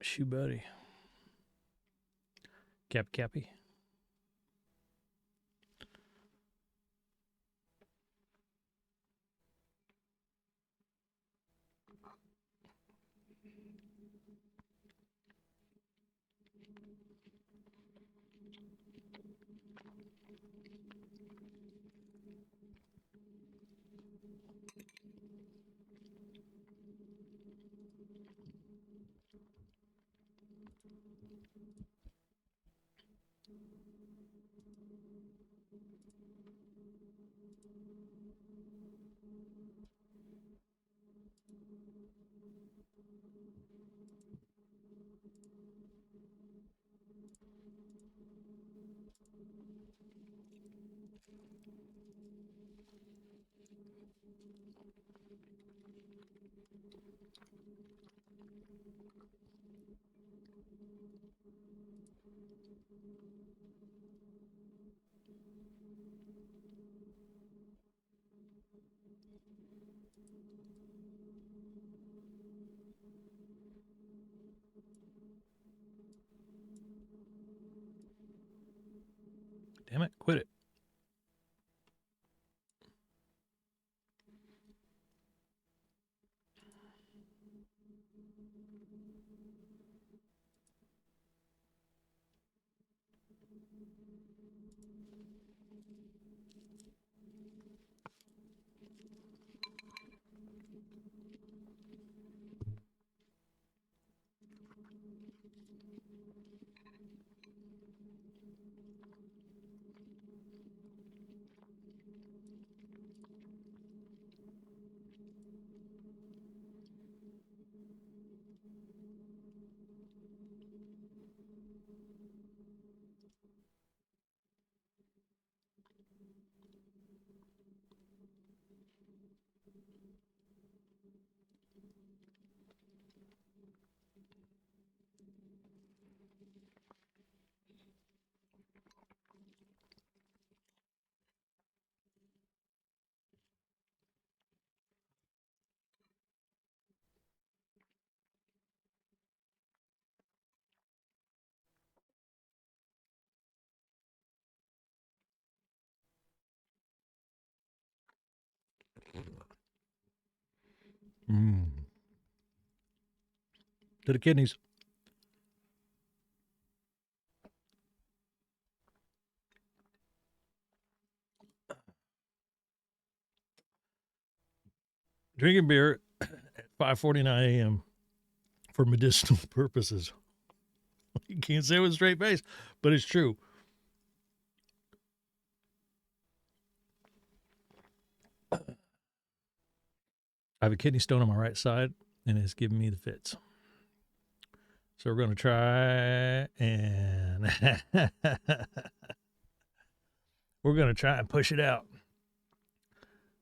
Shoe buddy. Cappy. Damn it, quit it. To the kidneys. Drinking beer at 5:49 a.m. for medicinal purposes. You can't say it with a straight face, but it's true. I have a kidney stone on my right side, and it's giving me the fits. So we're going to try and we're going to try and push it out.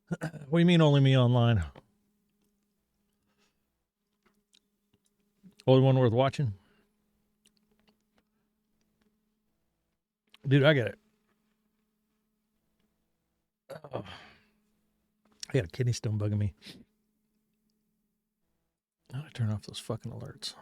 What do you mean only me online? Only one worth watching? Dude, I got it. Oh, I got a kidney stone bugging me. How do I turn off those fucking alerts?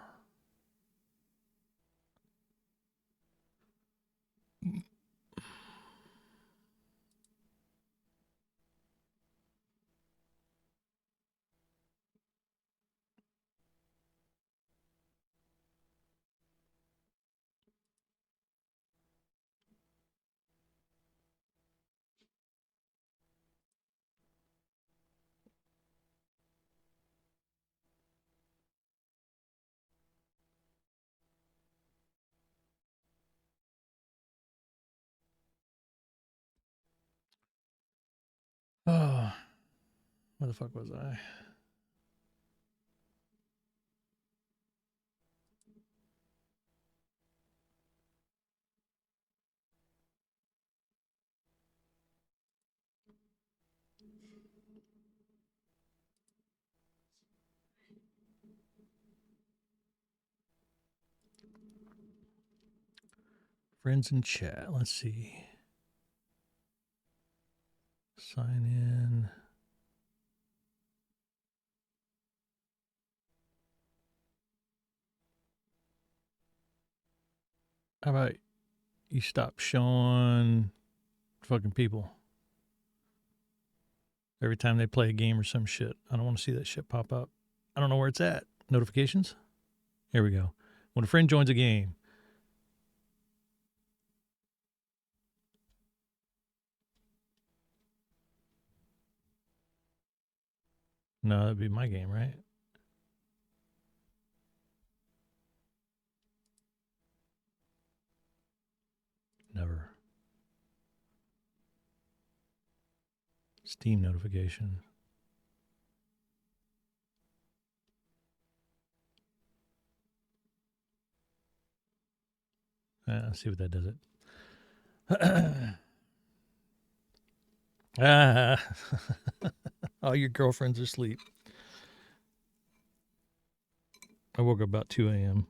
Oh, where the fuck was I? Friends in chat. Let's see. Sign in. How about you stop showing fucking people every time they play a game or some shit? I don't want to see that shit pop up. I don't know where it's at. Notifications? Here we go. When a friend joins a game. No, that'd be my game, right? Never. Steam notification. Let's see what that does it. All your girlfriends are asleep. I woke up about 2 a.m.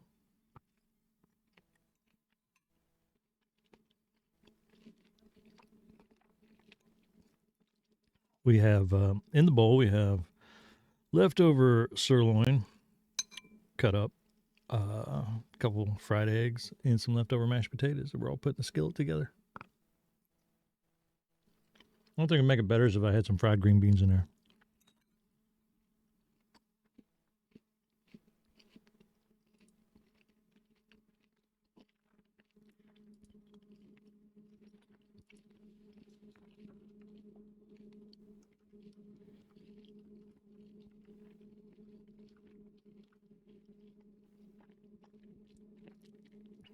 We have, in the bowl, we have leftover sirloin cut up, a couple fried eggs, and some leftover mashed potatoes that we're all putting the skillet together. The only thing that would make it better is if I had some fried green beans in there.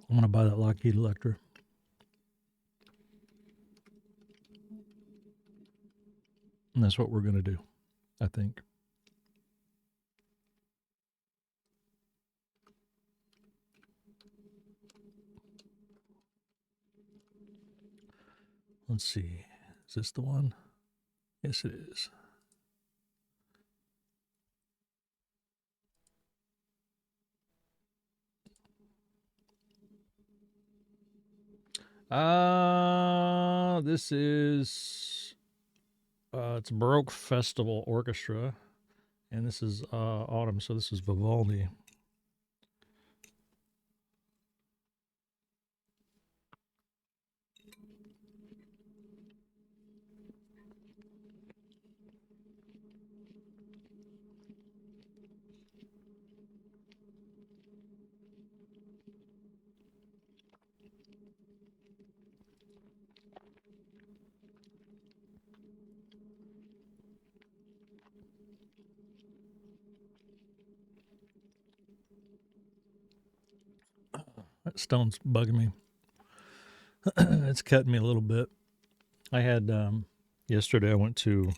I'm going to buy that Lockheed Electra. And that's what we're going to do, I think. Let's see. Is this the one? Yes, it is. This is it's Baroque Festival Orchestra, and this is Autumn, so this is Vivaldi. That stone's bugging me. It's cutting me a little bit. I had yesterday. I went to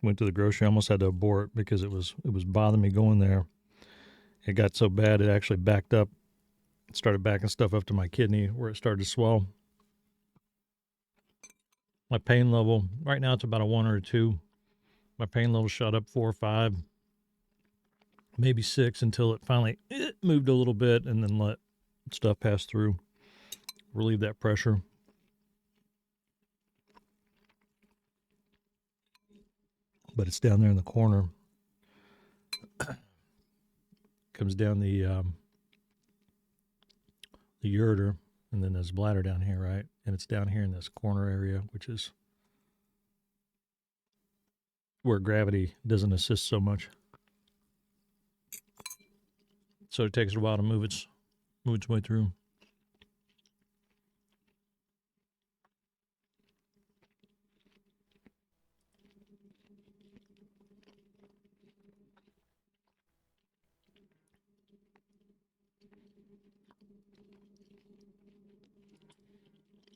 the grocery. I almost had to abort because it was bothering me going there. It got so bad it actually backed up. It started backing stuff up to my kidney where it started to swell. My pain level right now it's about a 1 or a 2. My pain level shot up 4 or 5, maybe 6 until it finally moved a little bit and then let stuff pass through, relieve that pressure. But it's down there in the corner. Comes down the ureter, and then there's bladder down here, right? And it's down here in this corner area, which is where gravity doesn't assist so much. So it takes it a while to move its way through.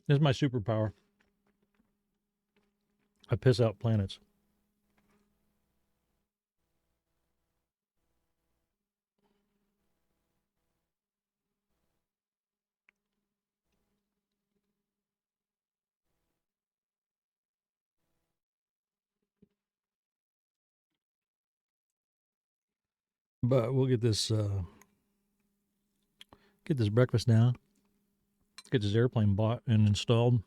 This is my superpower. I piss out planets. But we'll get this breakfast now. Get this airplane bought and installed.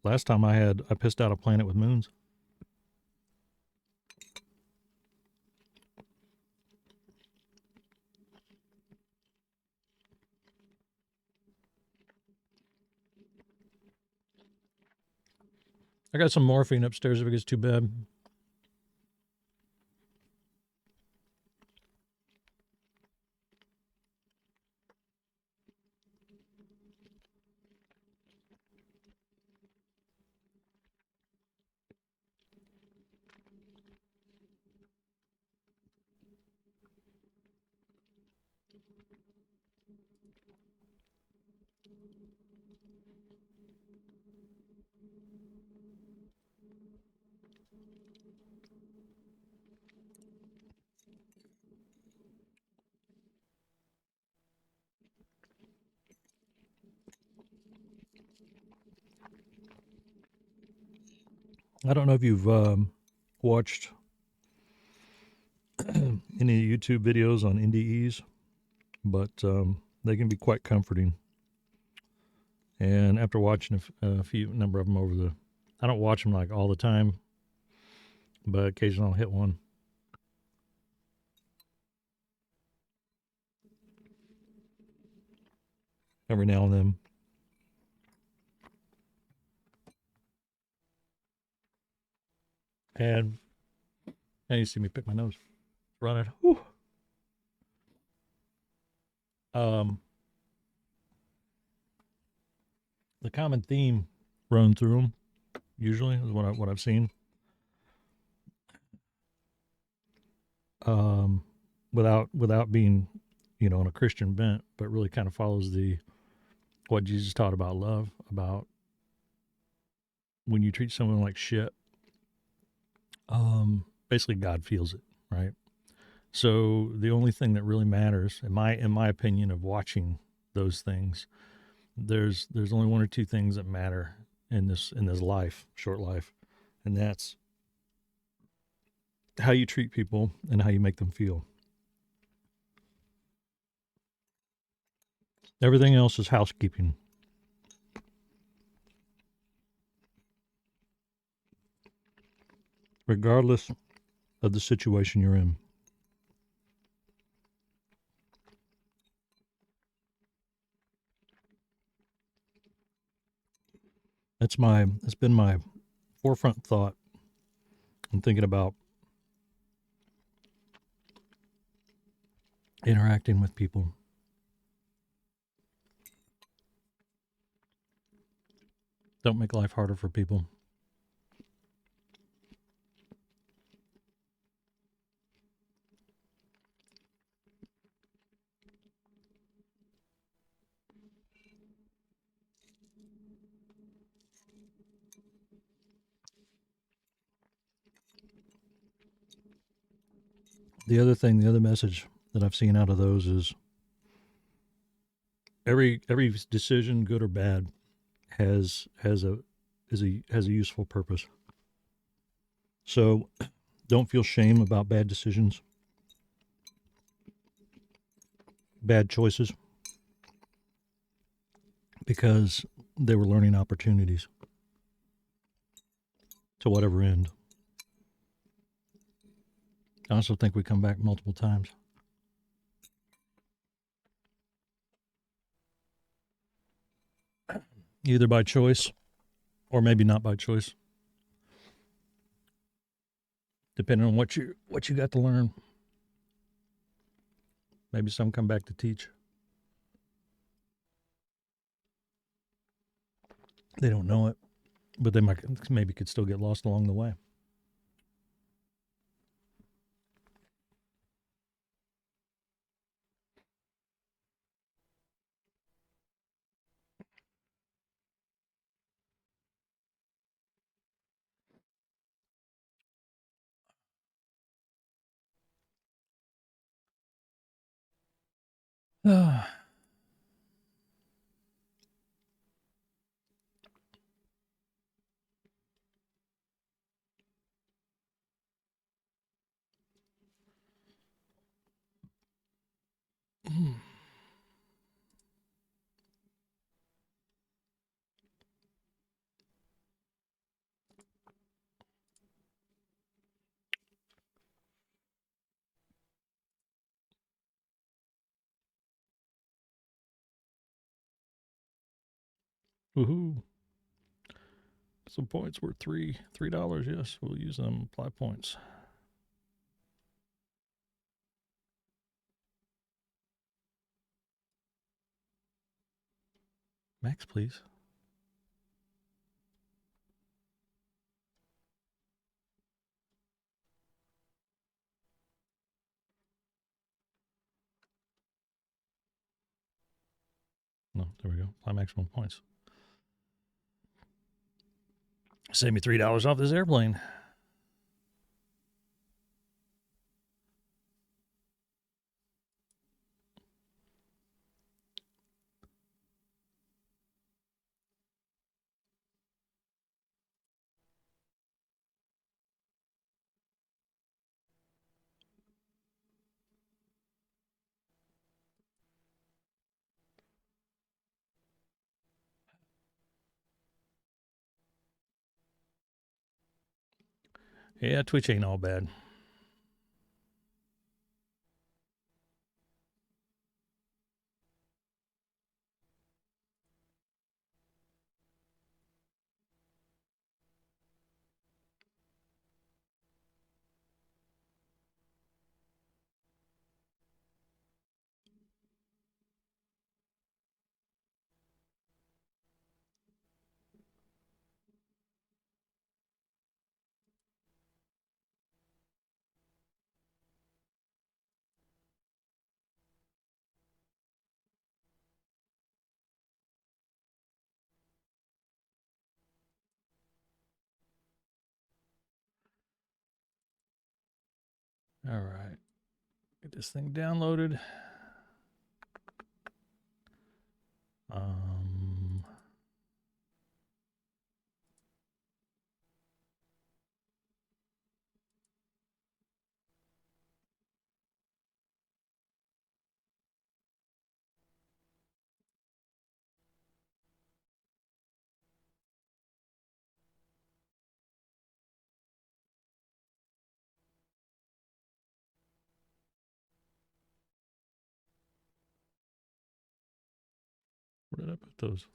Last time I pissed out a planet with moons. I got some morphine upstairs if it gets too bad. I don't know if you've watched any YouTube videos on NDEs, but they can be quite comforting. And after watching a few number of them I don't watch them like all the time, but occasionally I'll hit one. Every now and then. And you see me pick my nose. Running. Whew. The common theme run through them usually is what I've seen. Without being, on a Christian bent, but really kind of follows what Jesus taught about love, about when you treat someone like shit. Basically, God feels it, right? So the only thing that really matters, in my opinion, of watching those things, there's only one or two things that matter in this life, short life, and that's how you treat people and how you make them feel. Everything else is housekeeping. Regardless of the situation you're in. It's been my forefront thought. I'm thinking about interacting with people. Don't make life harder for people. The other message that I've seen out of those is every decision, good or bad, has a useful purpose. So don't feel shame about bad decisions, bad choices, because they were learning opportunities to whatever end. I also think we come back multiple times. Either by choice or maybe not by choice, depending on what you got to learn. Maybe some come back to teach. They don't know it, but they maybe could still get lost along the way. Woohoo! Some points worth $3. Yes, we'll use them. Apply points. Max, please. No, there we go. Apply maximum points. Save me $3 off this airplane. Yeah, Twitch ain't all bad. All right. Get this thing downloaded. Where did I put those?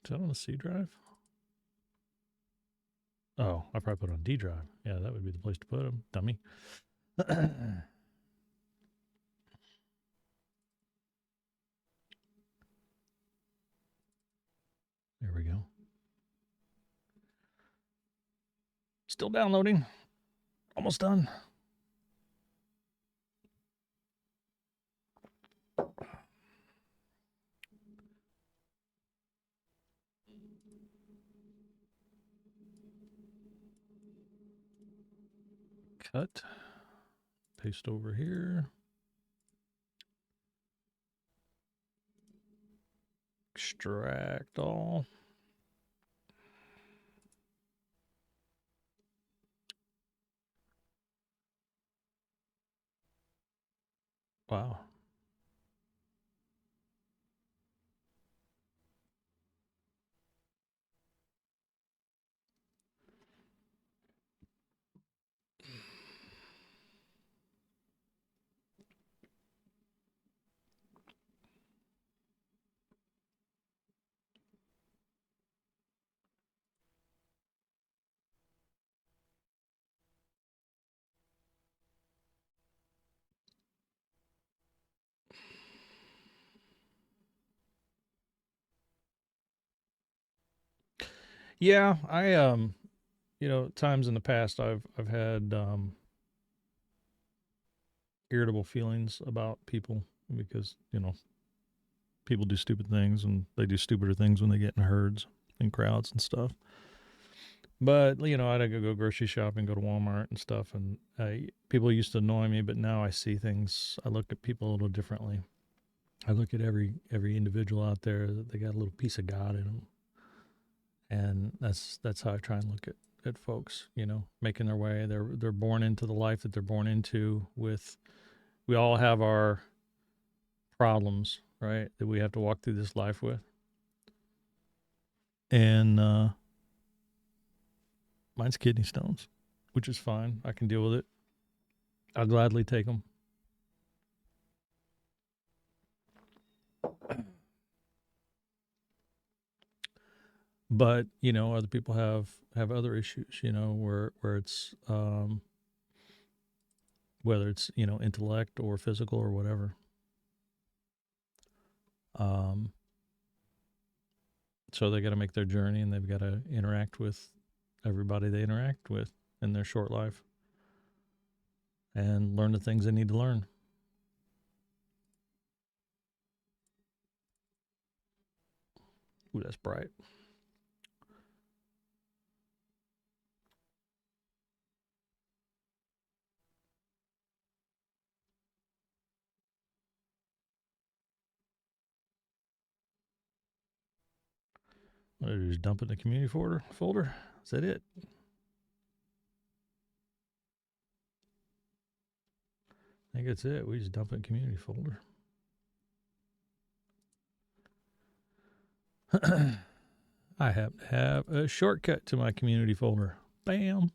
Is that on the C drive? Oh, I probably put it on D drive. Yeah, that would be the place to put them, dummy. There we go. Still downloading. Almost done. Cut. Paste over here. Extract all. Wow. Yeah, I times in the past I've had irritable feelings about people because, people do stupid things and they do stupider things when they get in herds and crowds and stuff. But, I'd go grocery shopping, go to Walmart and stuff, and people used to annoy me, but now I see things, I look at people a little differently. I look at every individual out there that they got a little piece of God in them, and that's how I try and look at folks. You know, making their way. They're born into the life that they're born into. With we all have our problems, right? That we have to walk through this life with, and mine's kidney stones, which is fine. I can deal with it. I'll gladly take them. But you know, other people have other issues. You know, where it's whether it's intellect or physical or whatever. Um, so they got to make their journey, and they've got to interact with everybody they interact with in their short life, and learn the things they need to learn. Ooh, that's bright. What did I just dump it in the community folder? Is that it? I think that's it. We just dump it in community folder. I happen to have a shortcut to my community folder. Bam.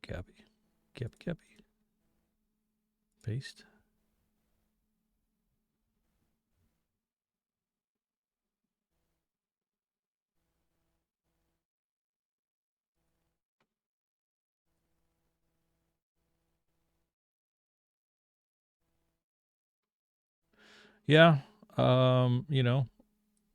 Copy. Copy. Paste. Yeah. You know,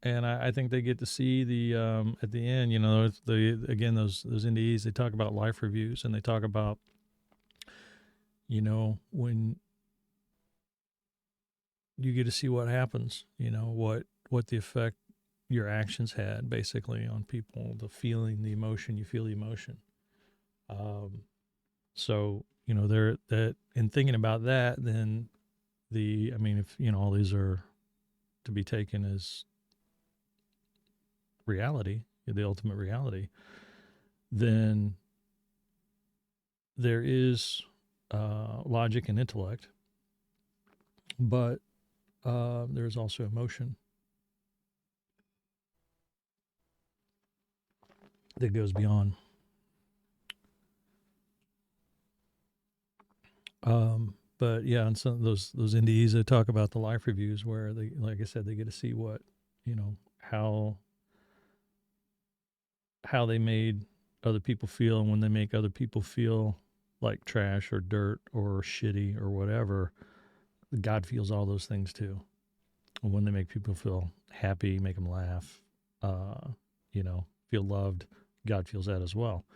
and I think they get to see the at the end, you know, the again those NDEs, they talk about life reviews, and they talk about, you know, when you get to see what happens, you know, what the effect your actions had basically on people, the feeling, the emotion, you feel the emotion. So, you know, there that in thinking about that, then I mean, if you know all these are to be taken as reality, the ultimate reality, then there is logic and intellect, but there's also emotion that goes beyond. But yeah, and some of those NDEs that talk about the life reviews, where they, like I said, they get to see what, you know, how they made other people feel, and when they make other people feel like trash or dirt or shitty or whatever, God feels all those things too. And when they make people feel happy, make them laugh, you know, feel loved, God feels that as well.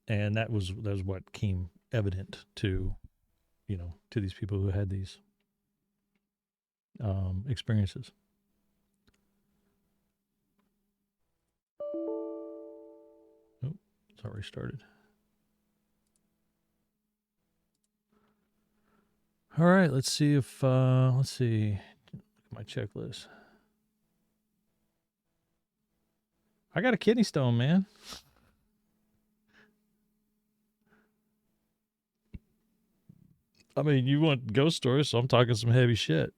And that was what came evident to, you know, to these people who had these experiences. Oh, it's already started. All right, let's see if let's see. Look at my checklist. I got a kidney stone, man. I mean, you want ghost stories, so I'm talking some heavy shit.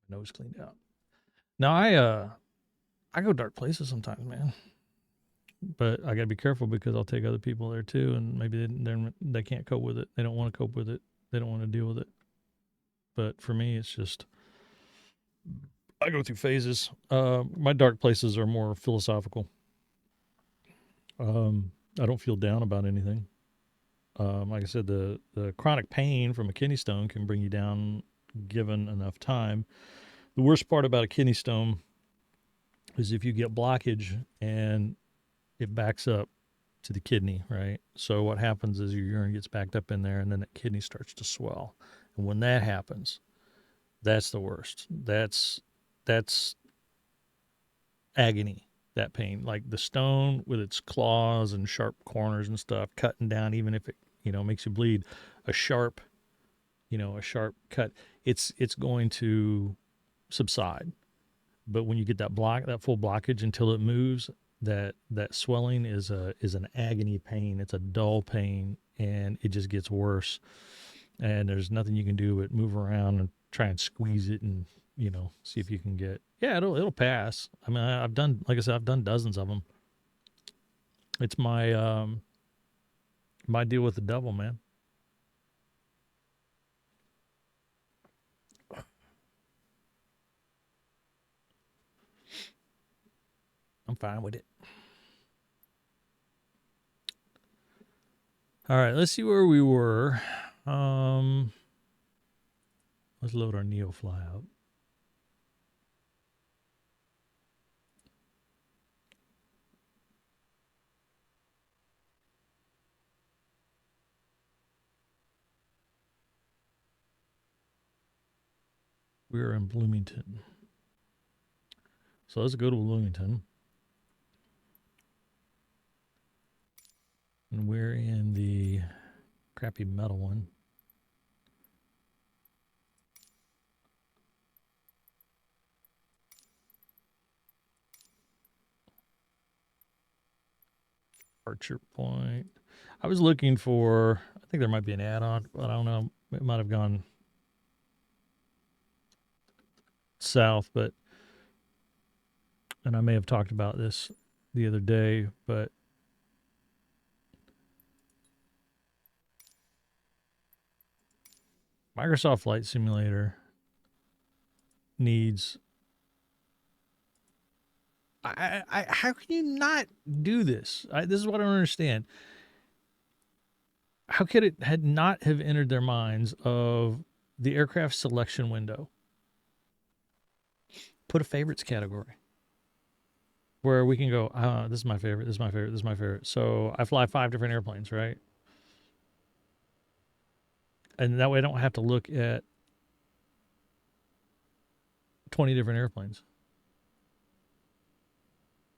Nose cleaned out. Now I go dark places sometimes, man. But I got to be careful because I'll take other people there too, and maybe they can't cope with it. They don't want to cope with it. They don't want to deal with it. But for me, it's just I go through phases. My dark places are more philosophical. I don't feel down about anything. Like I said, the chronic pain from a kidney stone can bring you down given enough time. The worst part about a kidney stone is if you get blockage and it backs up to the kidney, right? So what happens is your urine gets backed up in there and then the kidney starts to swell. And when that happens, that's the worst. That's agony, that pain. Like the stone with its claws and sharp corners and stuff, cutting down, even if it, makes you bleed, a sharp, a sharp cut, it's going to subside. But when you get that full blockage until it moves, that swelling is an agony pain. It's a dull pain, and it just gets worse. And there's nothing you can do but move around and try and squeeze it and see if you can get. Yeah, it'll pass. I mean, I've done, like I said, I've done dozens of them. It's my my deal with the devil, man. I'm fine with it. All right, let's see where we were. Let's load our NeoFly up. We're in Bloomington. So let's go to Bloomington. And we're in the crappy metal one. Archer Point. I was looking for, I think there might be an add-on, but I don't know. It might have gone south, and I may have talked about this the other day, but Microsoft Flight Simulator needs. How can you not do this? This is what I don't understand. How could it had not have entered their minds of the aircraft selection window? Put a favorites category where we can go, this is my favorite, this is my favorite, this is my favorite. So I fly 5 different airplanes, right? And that way I don't have to look at 20 different airplanes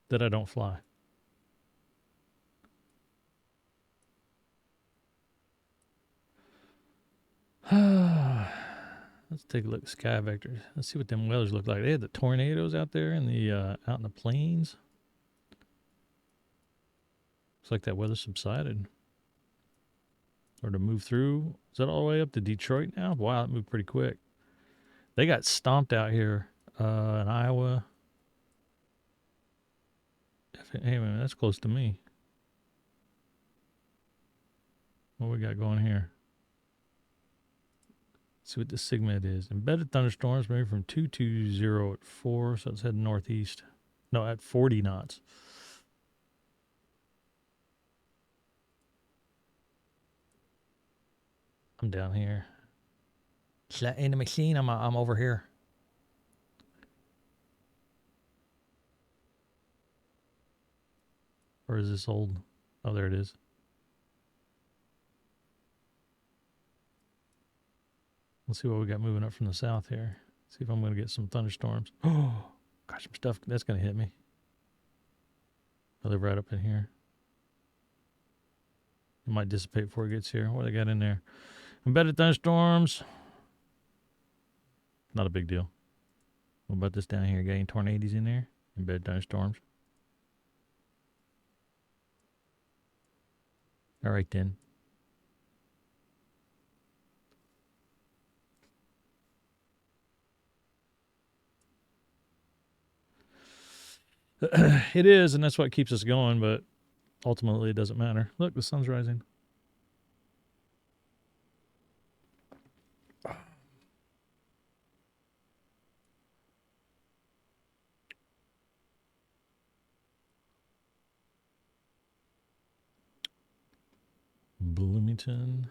that I don't fly. Let's take a look at sky vectors. Let's see what them weathers look like. They had the tornadoes out there in the out in the plains. Looks like that weather subsided. Or to move through. Is that all the way up to Detroit now? Wow, it moved pretty quick. They got stomped out here in Iowa. Hey, man, that's close to me. What we got going here? Let's see what the SIGMED is. Embedded thunderstorms moving from 220 at 4, so it's heading northeast. No, at 40 knots. I'm down here. In the machine, I'm over here. Or is this old? Oh, there it is. Let's see what we got moving up from the south here. See if I'm going to get some thunderstorms. Oh, gosh, some stuff that's going to hit me. I live right up in here. It might dissipate before it gets here. What do they got in there? Embedded thunderstorms. Not a big deal. What about this down here? Got any tornadoes in there? Embedded thunderstorms. All right, then. It is, and that's what keeps us going, but ultimately it doesn't matter. Look, the sun's rising. Bloomington,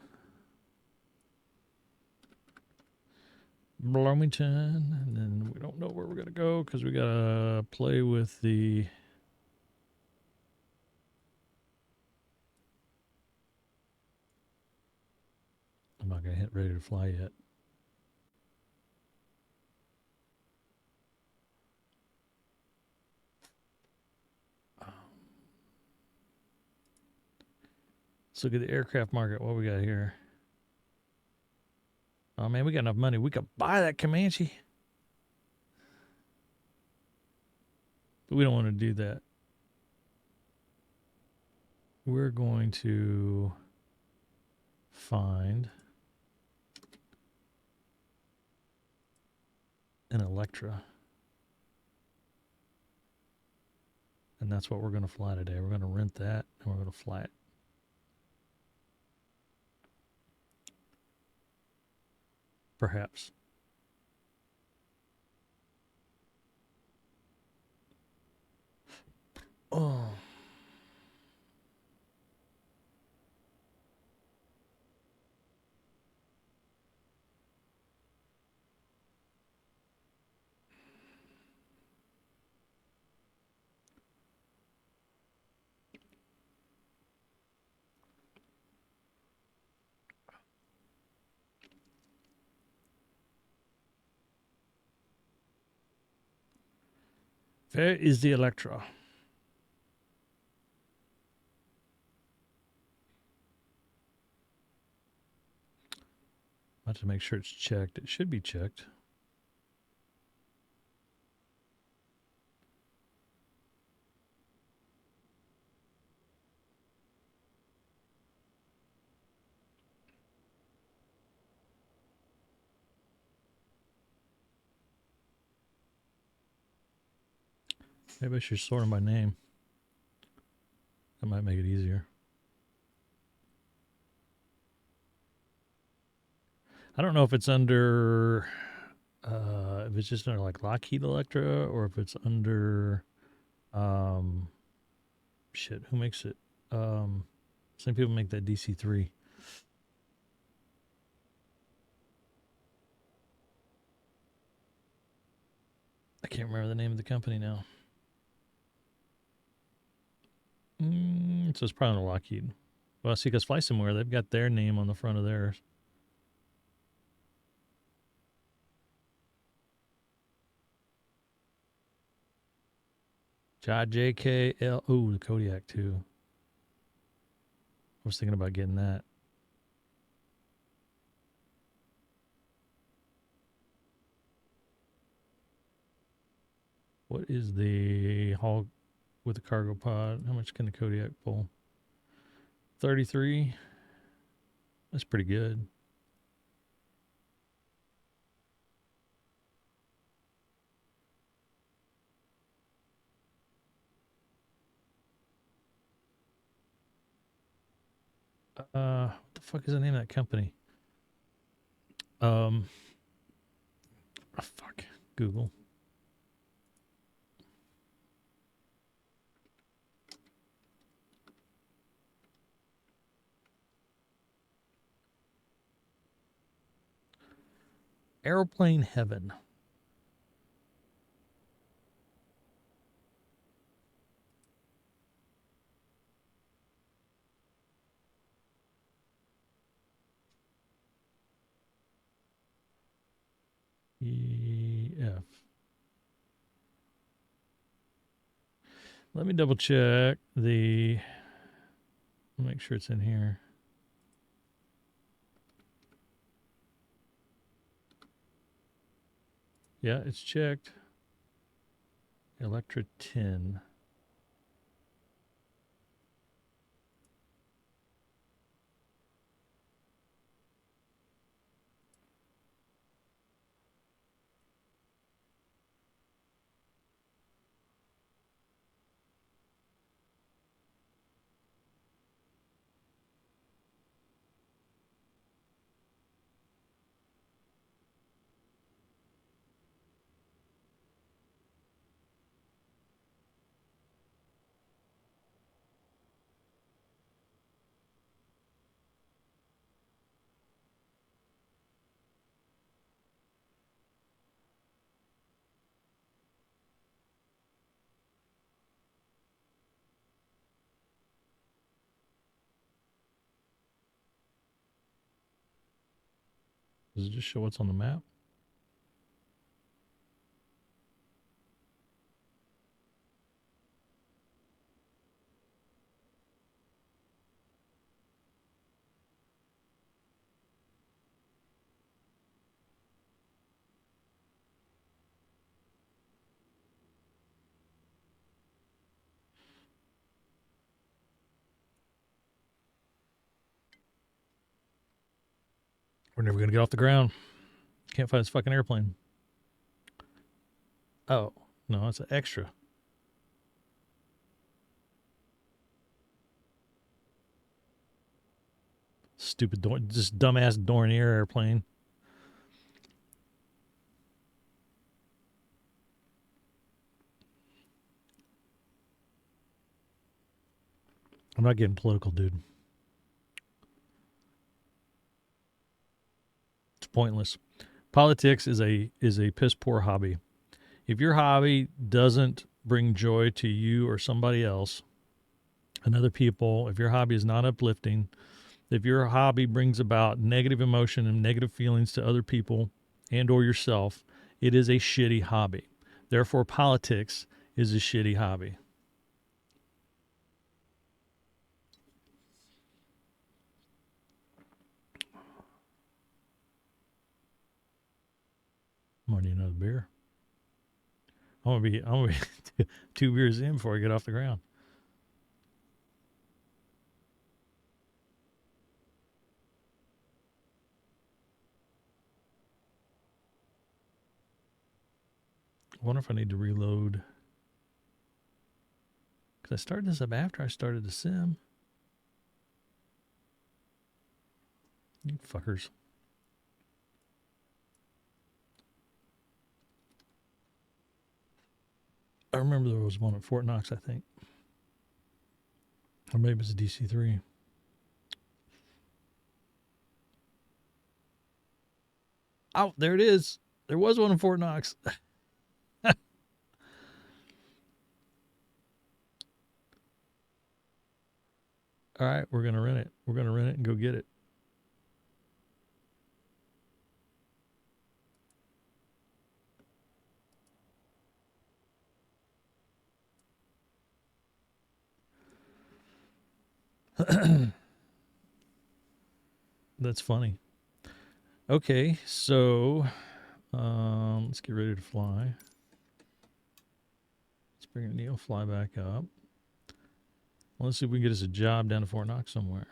and then we don't know where we're gonna go because we gotta play with the. I'm not gonna hit ready to fly yet. Let's look at the aircraft market. What we got here? Oh man, we got enough money. We could buy that Comanche. But we don't want to do that. We're going to find an Electra. And that's what we're going to fly today. We're going to rent that and we're going to fly it. Perhaps. Oh. Where is the Electra? I have to make sure it's checked. It should be checked. Maybe I should sort them by name. That might make it easier. I don't know if it's under, if it's just under like Lockheed Electra or if it's under, shit, who makes it? Some people make that DC-3. I can't remember the name of the company now. So it's probably under Lockheed. Well, see, because Fly Somewhere, they've got their name on the front of theirs. JKL. Oh, the Kodiak too. I was thinking about getting that. What is the haul with the cargo pod? How much can the Kodiak pull? 33. That's pretty good. What the fuck is the name of that company? Oh, fuck. Google. Airplane Heaven. EF. Let me double check the. Make sure it's in here. Yeah, it's checked. Electra 10. Does it just show what's on the map? We're never going to get off the ground. Can't find this fucking airplane. Oh, no, it's an extra. Stupid, just dumbass Dornier airplane. I'm not getting political, dude. It's pointless. Politics is a piss poor hobby. If your hobby doesn't bring joy to you or somebody else and other people, if your hobby is not uplifting, if your hobby brings about negative emotion and negative feelings to other people and or yourself, it is a shitty hobby. Therefore, politics is a shitty hobby. I'm gonna need another beer. I'm gonna be 2 beers in before I get off the ground. I wonder if I need to reload. Because I started this up after I started the sim. You fuckers. I remember there was one at Fort Knox, I think. Or maybe it's a DC-3. Oh, there it is. There was one in Fort Knox. All right, we're going to rent it. We're going to rent it and go get it. That's funny. Okay, so let's get ready to fly. Let's bring a NeoFly back up. Well, let's see if we can get us a job down to Fort Knox somewhere.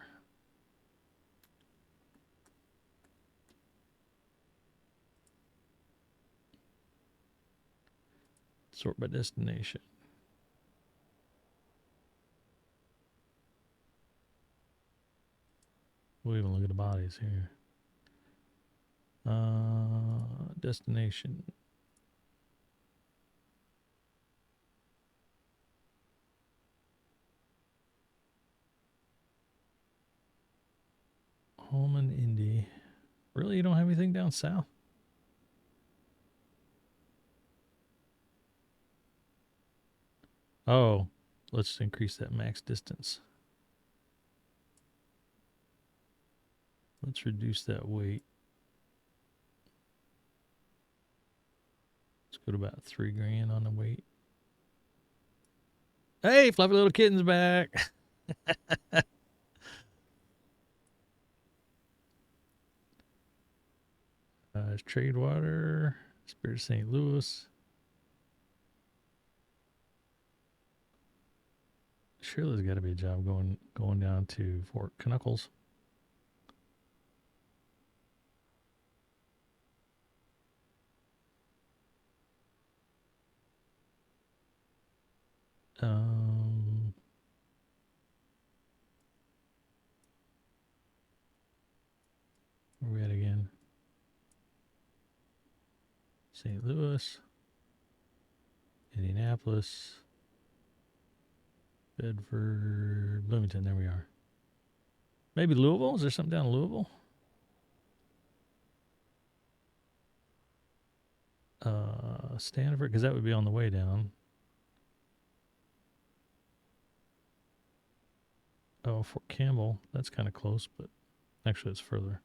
Sort by destination. We'll even look at the bodies here. Destination. Holman, Indy. Really? You don't have anything down south? Oh, let's increase that max distance. Let's reduce that weight. Let's go to about 3 grand on the weight. Hey, fluffy little kitten's back. Trade water, Spirit of St. Louis. Surely there's got to be a job going down to Fort Knuckles. Where are we at again? St. Louis, Indianapolis, Bedford, Bloomington. There we are. Maybe Louisville? Is there something down in Louisville? Stanford, because that would be on the way down. Oh, Fort Campbell. That's kind of close, but actually it's further.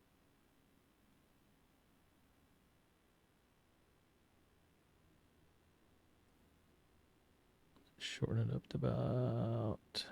shorten it up to about...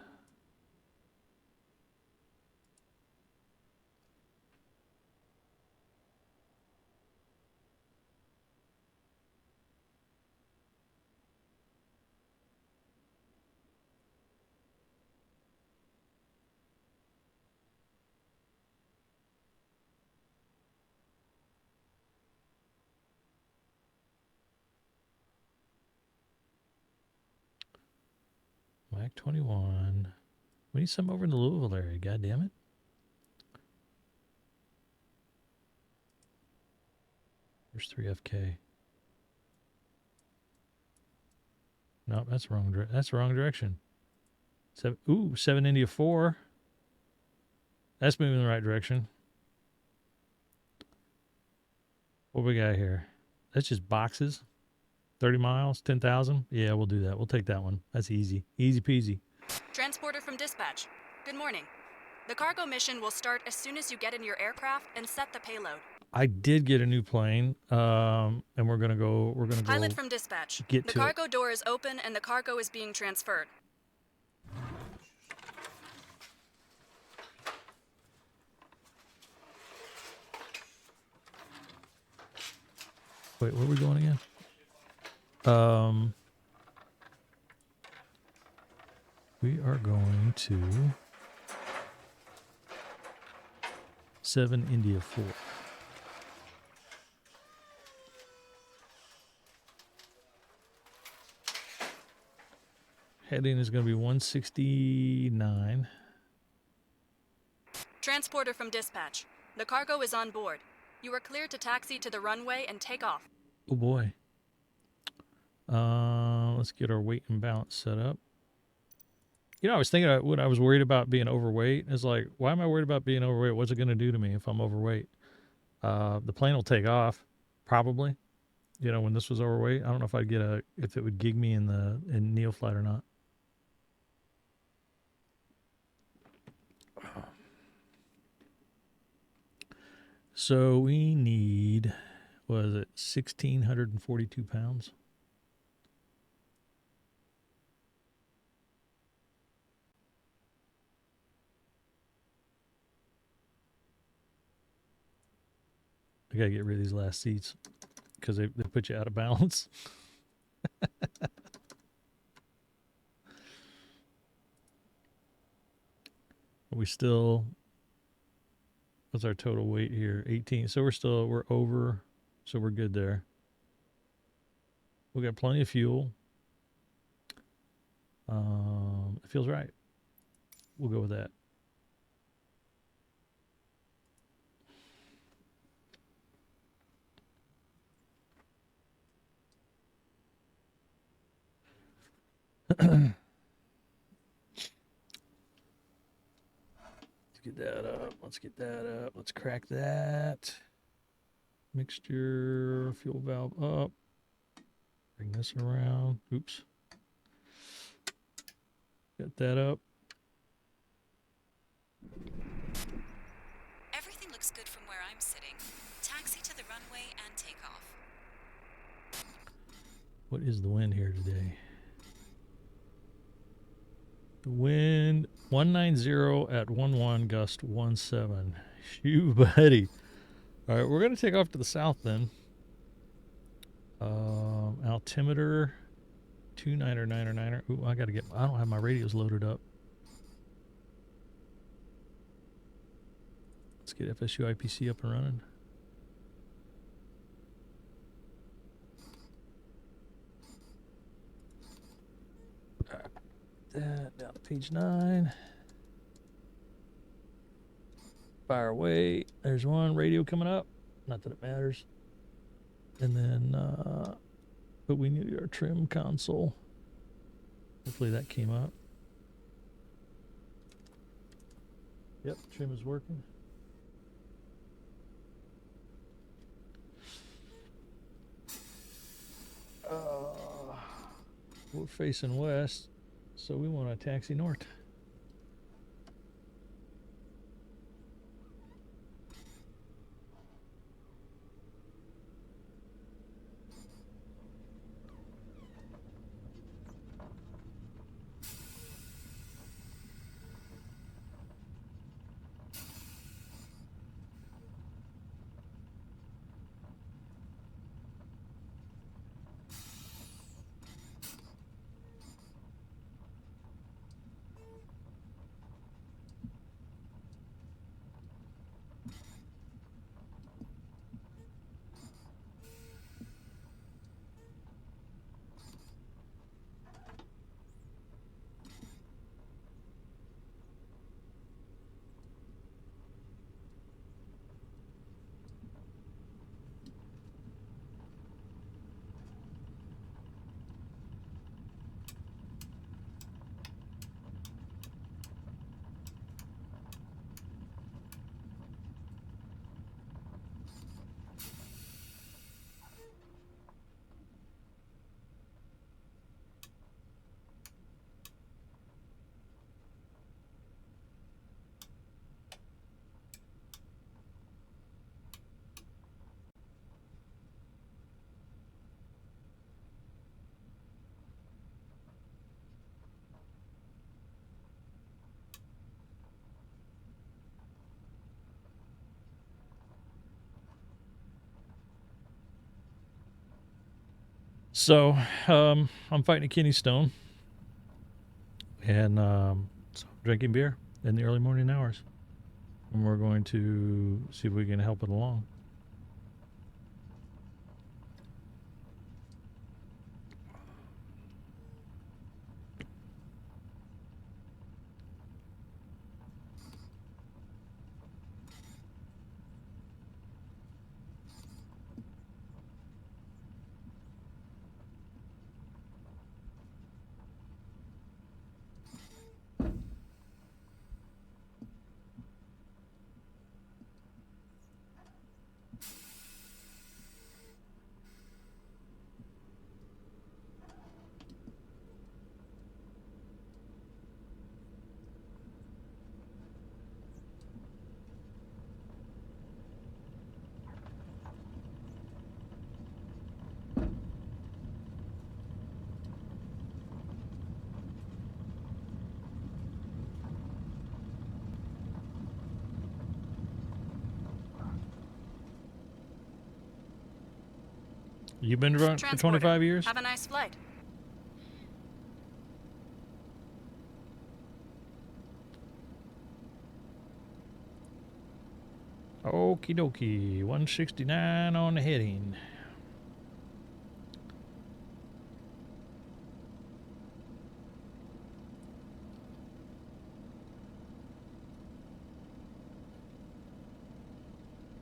Mac 21. We need some over in the Louisville area, god damn it. There's 3FK. No, that's wrong. That's the wrong direction. 7 India 4. That's moving in the right direction. What we got here? That's just boxes. 30 miles, 10,000. Yeah, we'll do that. We'll take that one. That's easy. Easy peasy. Transporter from dispatch. Good morning. The cargo mission will start as soon as you get in your aircraft and set the payload. I did get a new plane, and we're gonna go. Pilot from dispatch. The cargo door is open and the cargo is being transferred. Wait, where are we going again? We are going to 7 India 4. Heading is going to be 169. Transporter from dispatch. The cargo is on board. You are cleared to taxi to the runway and take off. Oh boy. Let's get our weight and balance set up. You know, I was thinking when I was worried about being overweight. It's like, why am I worried about being overweight? What's it going to do to me if I'm overweight? The plane will take off, probably. You know, when this was overweight, I don't know if I'd get if it would gig me in NeoFly or not. So we need, what is it, 1,642 pounds? I gotta get rid of these last seats because they put you out of balance. We still, what's our total weight here? 18. So we're over, so we're good there. We got plenty of fuel. It feels right. We'll go with that. Let's get that up. Let's get that up. Let's crack that. Mixture, fuel valve up. Bring this around. Oops. Get that up. Everything looks good from where I'm sitting. Taxi to the runway and take off. What is the wind here today? The wind 190 at 11, gust 17. Shoo, buddy. All right, we're going to take off to the south then. Altimeter 29er. Ooh, I don't have my radios loaded up. Let's get FSU IPC up and running. That down to page 9. Fire away. There's one radio coming up. Not that it matters. And then, but we need our trim console. Hopefully that came up. Yep, trim is working. We're facing west, so we want to taxi north. So I'm fighting a kidney stone and so drinking beer in the early morning hours. And we're going to see if we can help it along. You've been drunk for 25 years? Have a nice flight. Okie dokie. 169 on the heading.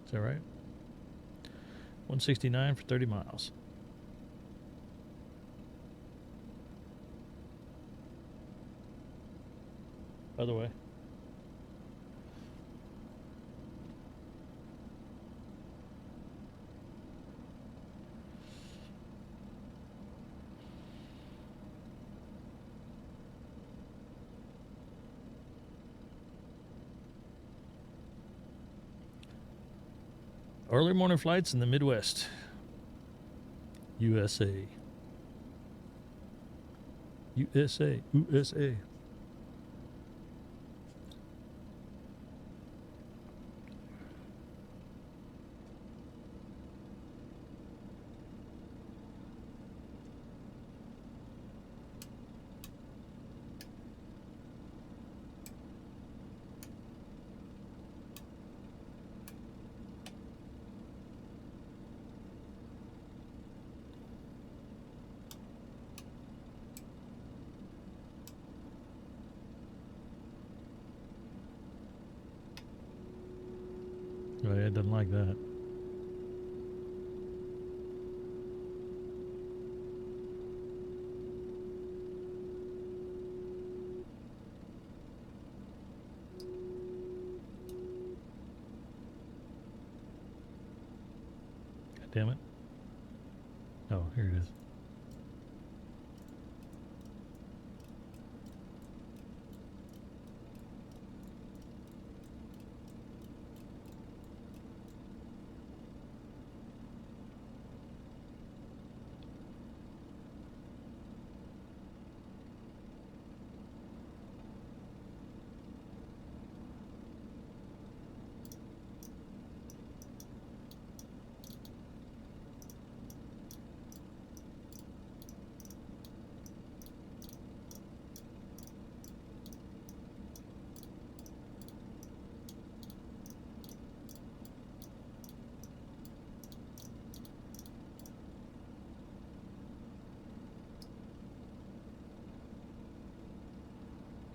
Is that right? 169 for 30 miles. By the way. Early morning flights in the Midwest. USA. USA. USA. Oh, yeah, it doesn't like that. God damn it. Oh, here it is.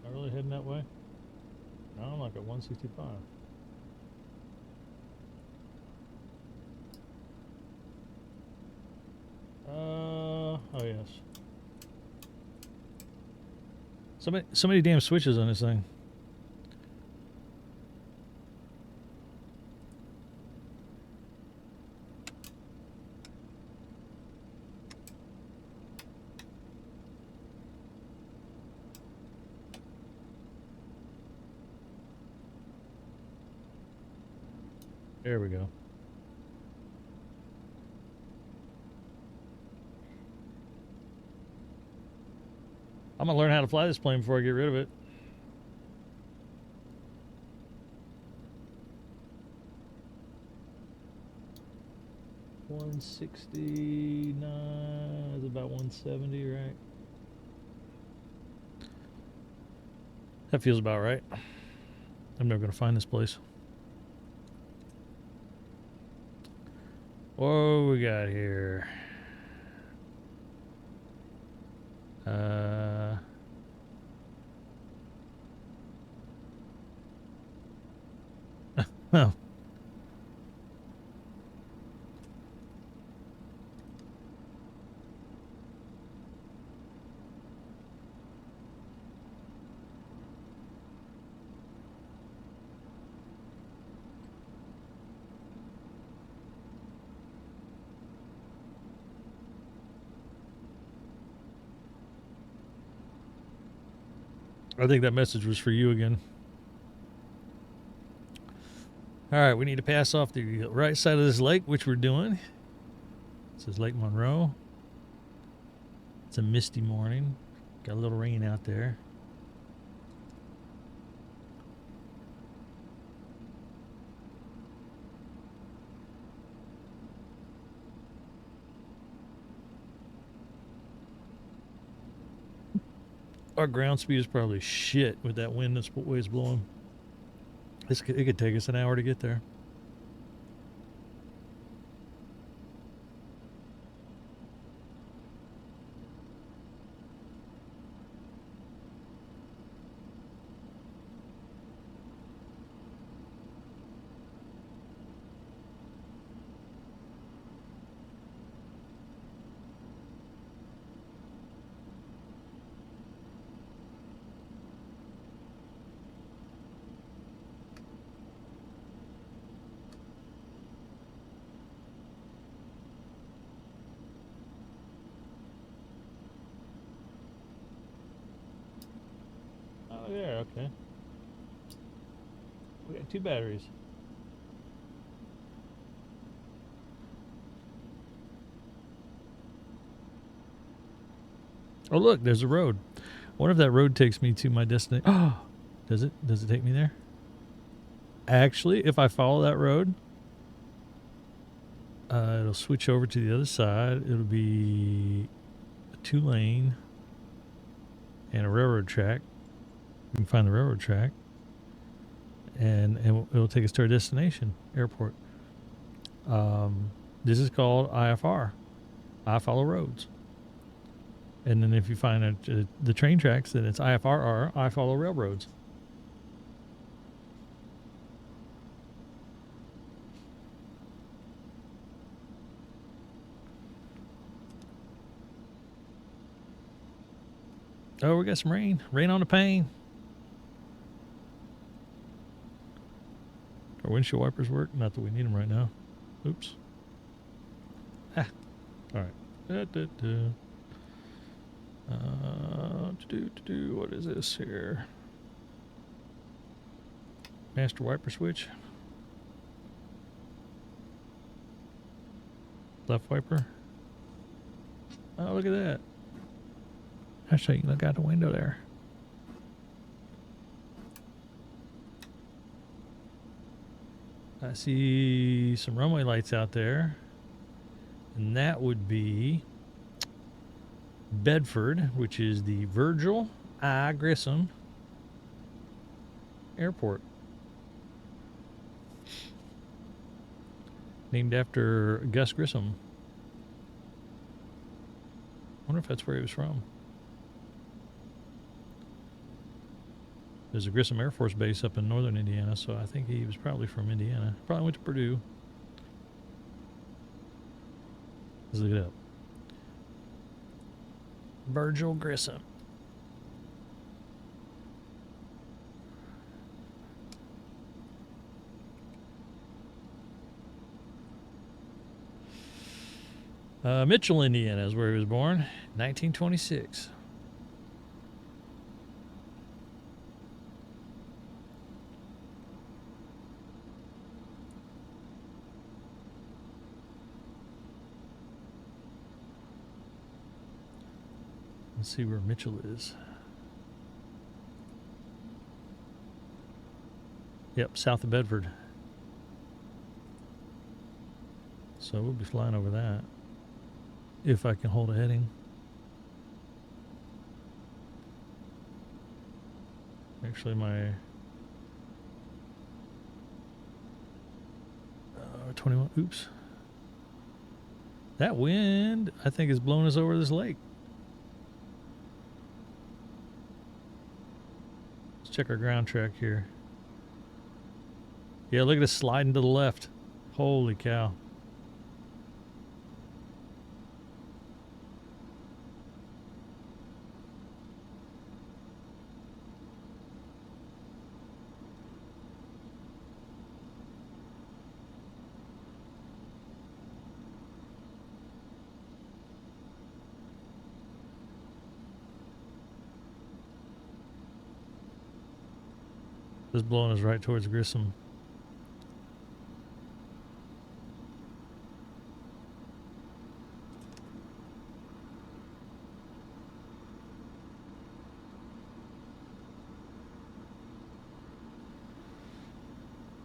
Am I really heading that way? No, I'm like at 165. Oh yes. So many damn switches on this thing. There we go. I'm gonna learn how to fly this plane before I get rid of it. 169 is about 170, right? That feels about right. I'm never going to find this place. What we got here? Oh. I think that message was for you again. All right, we need to pass off the right side of this lake, which we're doing. This is Lake Monroe. It's a misty morning. Got a little rain out there. Our ground speed is probably shit with that wind that's ways blowing. It could take us an hour to get there. Oh, yeah, okay. We got 2 batteries. Oh, look, there's a road. I wonder if that road takes me to my destination. Oh, does it? Does it take me there? Actually, if I follow that road, it'll switch over to the other side. It'll be a 2-lane and a railroad track. We can find the railroad track, and it'll take us to our destination airport. This is called IFR. I follow roads. And then if you find the train tracks, then it's IFRR. I follow railroads. Oh, we got some rain. Rain on the pane. Our windshield wipers work. Not that we need them right now. Oops. Ah. All right. What is this here? Master wiper switch. Left wiper. Oh, look at that. Actually, you can look out the window there. I see some runway lights out there. And that would be Bedford, which is the Virgil I. Grissom Airport. Named after Gus Grissom. I wonder if that's where he was from. There's a Grissom Air Force Base up in northern Indiana, so I think he was probably from Indiana. Probably went to Purdue. Let's look it up. Virgil Grissom. Mitchell, Indiana is where he was born, 1926. Let's see where Mitchell is. Yep, south of Bedford. So we'll be flying over that if I can hold a heading. Actually, my 21. Oops. That wind, I think, is blowing us over this lake. Let's check our ground track here. Yeah, look at us sliding to the left. Holy cow. This is blowing us right towards Grissom.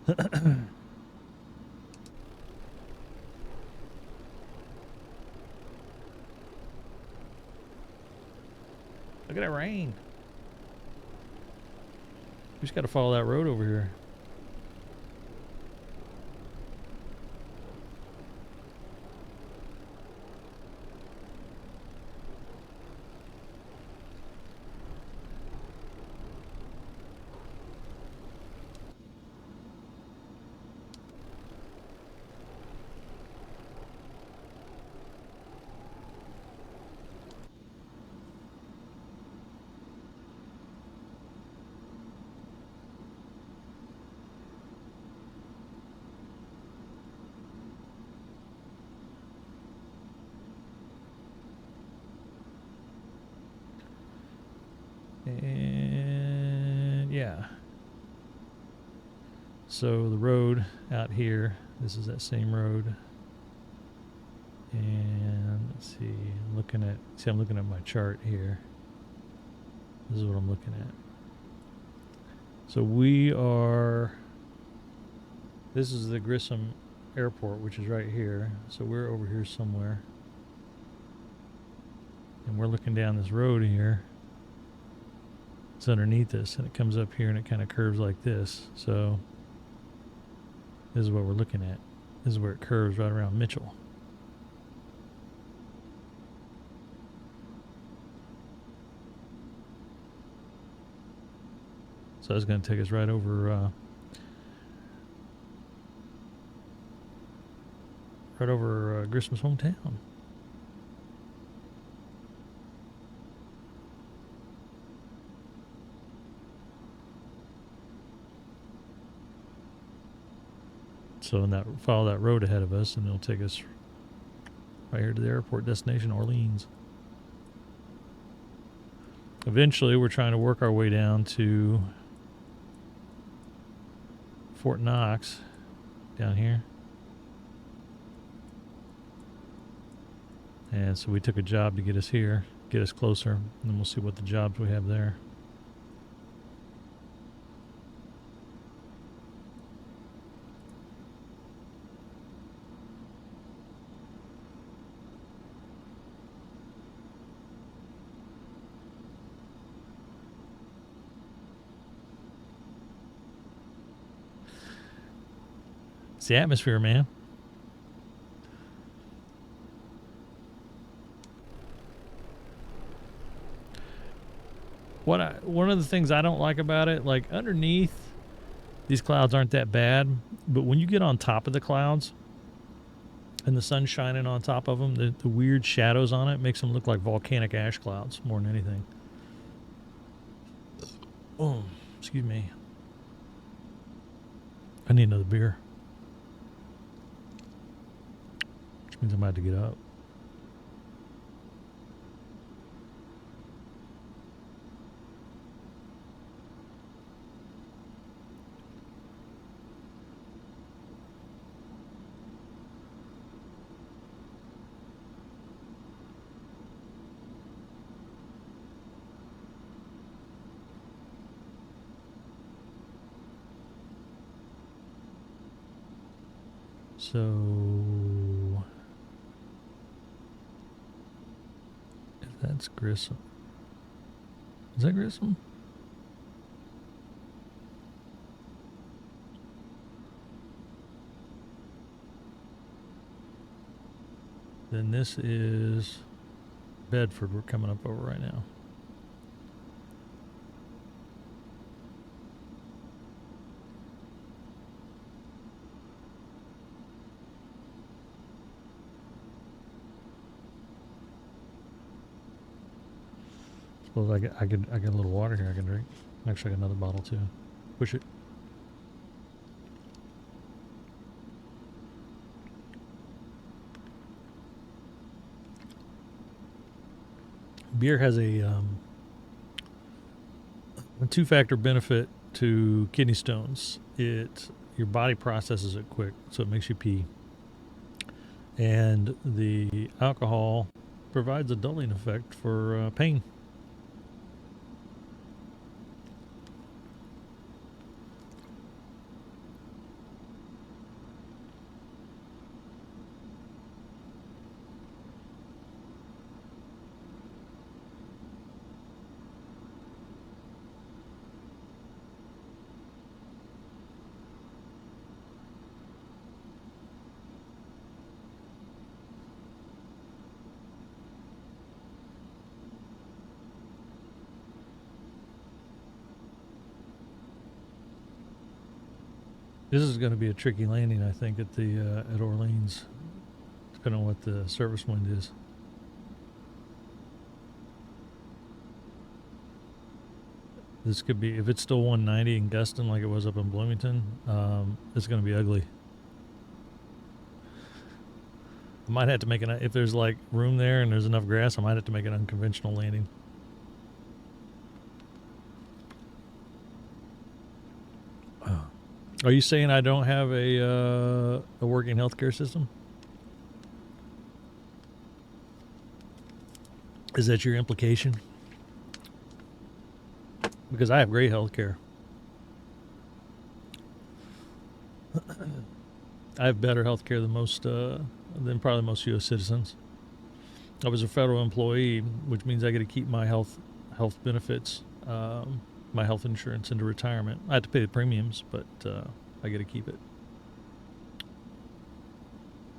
Look at that rain. We just got to follow that road over here. And yeah. So the road out here, this is that same road. And let's see, I'm looking at my chart here. This is what I'm looking at. So this is the Grissom Airport, which is right here. So we're over here somewhere. And we're looking down this road here. It's underneath us, and it comes up here and it kind of curves like this. So this is what we're looking at. This is where it curves right around Mitchell. So that's going to take us right over Grissom's hometown. So follow that road ahead of us, and it'll take us right here to the airport destination, Orleans. Eventually, we're trying to work our way down to Fort Knox down here. And so we took a job to get us here, get us closer, and then we'll see what the jobs we have there. It's the atmosphere, man. One of the things I don't like about it, like underneath, these clouds aren't that bad, but when you get on top of the clouds and the sun's shining on top of them, the weird shadows on it makes them look like volcanic ash clouds more than anything. Oh, excuse me. I need another beer. Which means I'm about to get up. So That's Grissom. Is that Grissom? Then this is Bedford we're coming up over right now. Suppose I get a little water here I can drink. Actually, I got another bottle too. Push it. Beer has a two-factor benefit to kidney stones. Your body processes it quick, so it makes you pee, and the alcohol provides a dulling effect for pain. This is going to be a tricky landing, I think, at the at Orleans, depending on what the surface wind is. This could be, if it's still 190 and gusting like it was up in Bloomington, it's going to be ugly. I might have to make if there's like room there and there's enough grass, I might have to make an unconventional landing. Are you saying I don't have a working healthcare system? Is that your implication? Because I have great healthcare. I have better healthcare than probably most U.S. citizens. I was a federal employee, which means I get to keep my health benefits, my health insurance into retirement. I have to pay the premiums, but I get to keep it.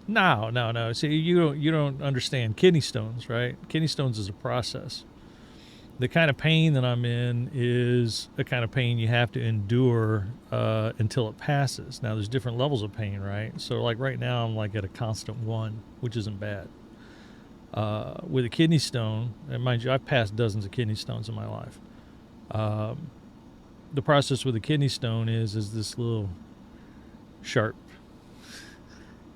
No. See, you don't understand kidney stones, right? Kidney stones is a process. The kind of pain that I'm in is a kind of pain you have to endure until it passes. Now, there's different levels of pain, right? So, like right now, I'm like at a constant 1, which isn't bad. With a kidney stone, and mind you, I've passed dozens of kidney stones in my life. The process with a kidney stone is this little sharp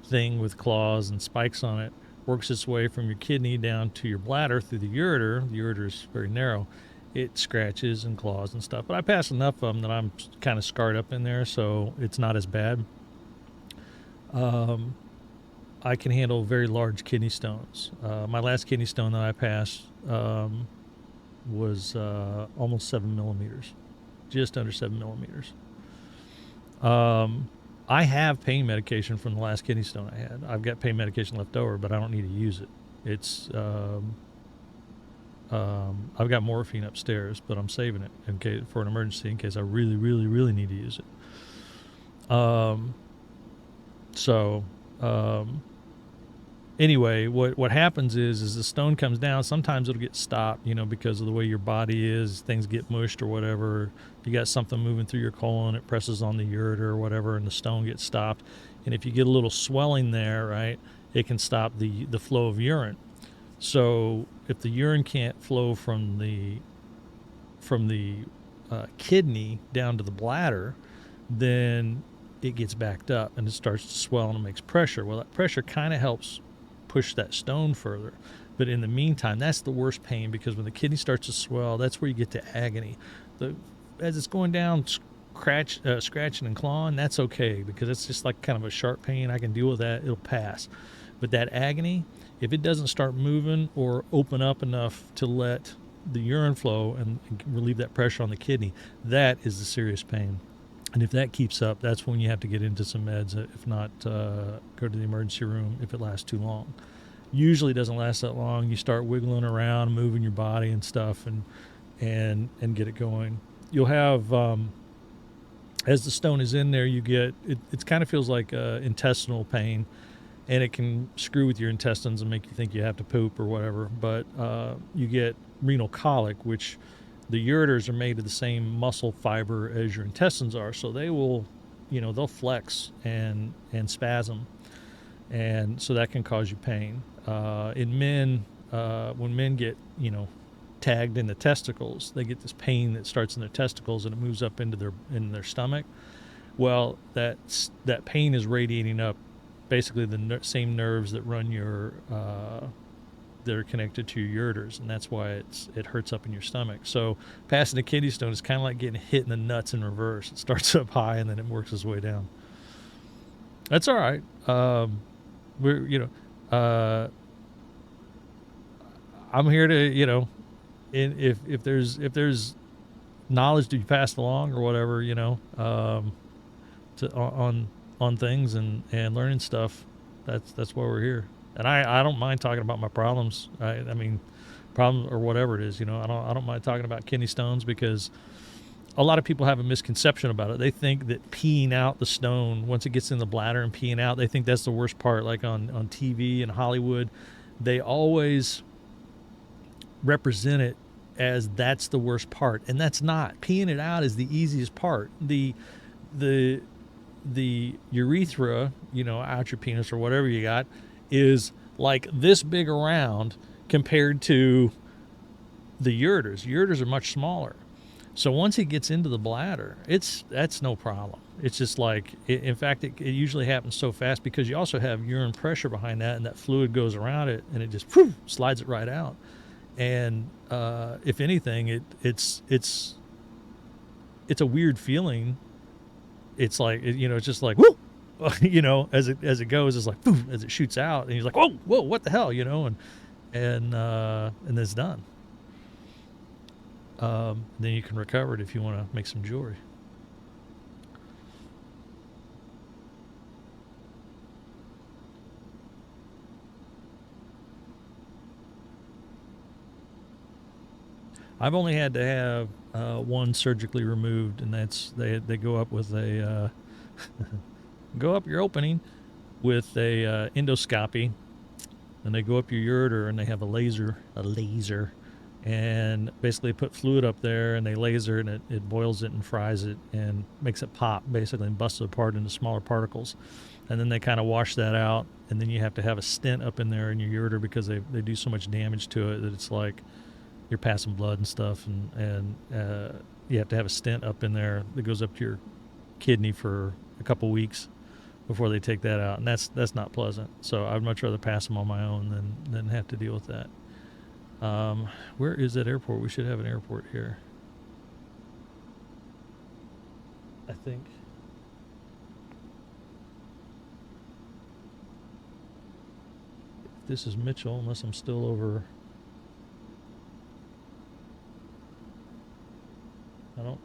thing with claws and spikes on it works its way from your kidney down to your bladder through the ureter. The ureter is very narrow. It scratches and claws and stuff. But I passed enough of them that I'm kind of scarred up in there, so it's not as bad. I can handle very large kidney stones. My last kidney stone that I passed was almost 7 millimeters, just under 7 millimeters. I have pain medication from the last kidney stone I had. I've got pain medication left over, but I don't need to use it. It's I've got morphine upstairs, but I'm saving it for an emergency in case I really, really, really need to use it. Anyway, what happens is the stone comes down. Sometimes it'll get stopped, because of the way your body is. Things get mushed or whatever. You got something moving through your colon. It presses on the ureter or whatever, and the stone gets stopped. And if you get a little swelling there, right, it can stop the flow of urine. So if the urine can't flow from the kidney down to the bladder, then it gets backed up and it starts to swell and it makes pressure. Well, that pressure kind of helps push that stone further. But in the meantime, that's the worst pain, because when the kidney starts to swell, that's where you get to agony. As it's going down, scratching and clawing, that's okay, because it's just like kind of a sharp pain. I can deal with that. It'll pass. But that agony, if it doesn't start moving or open up enough to let the urine flow and relieve that pressure on the kidney, that is the serious pain. And if that keeps up, that's when you have to get into some meds. If not, go to the emergency room if it lasts too long. usually doesn't last that long. You start wiggling around, moving your body and stuff, and get it going. You'll have as the stone is in there, you get it. It kind of feels like intestinal pain, and it can screw with your intestines and make you think you have to poop or whatever. But you get renal colic, which the ureters are made of the same muscle fiber as your intestines are, so they will, they'll flex and spasm, and so that can cause you pain. In men, when men get tagged in the testicles, they get this pain that starts in their testicles and it moves up into their stomach. Well, that pain is radiating up basically the same nerves that run your that are connected to your ureters, and that's why it hurts up in your stomach. So passing a kidney stone is kind of like getting hit in the nuts in reverse. It starts up high and then it works its way down. That's all right. I'm here to if there's knowledge to be passed along or whatever, to on things and learning stuff. That's why we're here. And I don't mind talking about my problems. I mean, problems or whatever it is. I don't mind talking about kidney stones, because a lot of people have a misconception about it. They think that peeing out the stone, once it gets in the bladder and peeing out, they think that's the worst part. Like on TV and Hollywood, they always represent it as that's the worst part, and that's not. Peeing it out is the easiest part. The urethra, out your penis or whatever you got, is like this big around compared to the ureters. Ureters are much smaller. So once it gets into the bladder, that's no problem. It's just like, in fact, it usually happens so fast because you also have urine pressure behind that, and that fluid goes around it, and it just slides it right out. And if anything, it's a weird feeling. It's like it's just like woo, as it goes, it's like as it shoots out, and you're like whoa, what the hell, and it's done. Then you can recover it if you want to make some jewelry. I've only had to have one surgically removed, and that's they go up with a go up your opening with a endoscopy, and they go up your ureter, and they have a laser, and basically put fluid up there, and they laser, and it boils it and fries it and makes it pop, basically, and busts it apart into smaller particles. And then they kind of wash that out, and then you have to have a stent up in there in your ureter because they do so much damage to it that it's like you're passing blood and stuff, and you have to have a stent up in there that goes up to your kidney for a couple weeks before they take that out, and that's not pleasant. So I'd much rather pass them on my own than have to deal with that. Where is that airport? We should have an airport here, I think. This is Mitchell, unless I'm still over. I don't.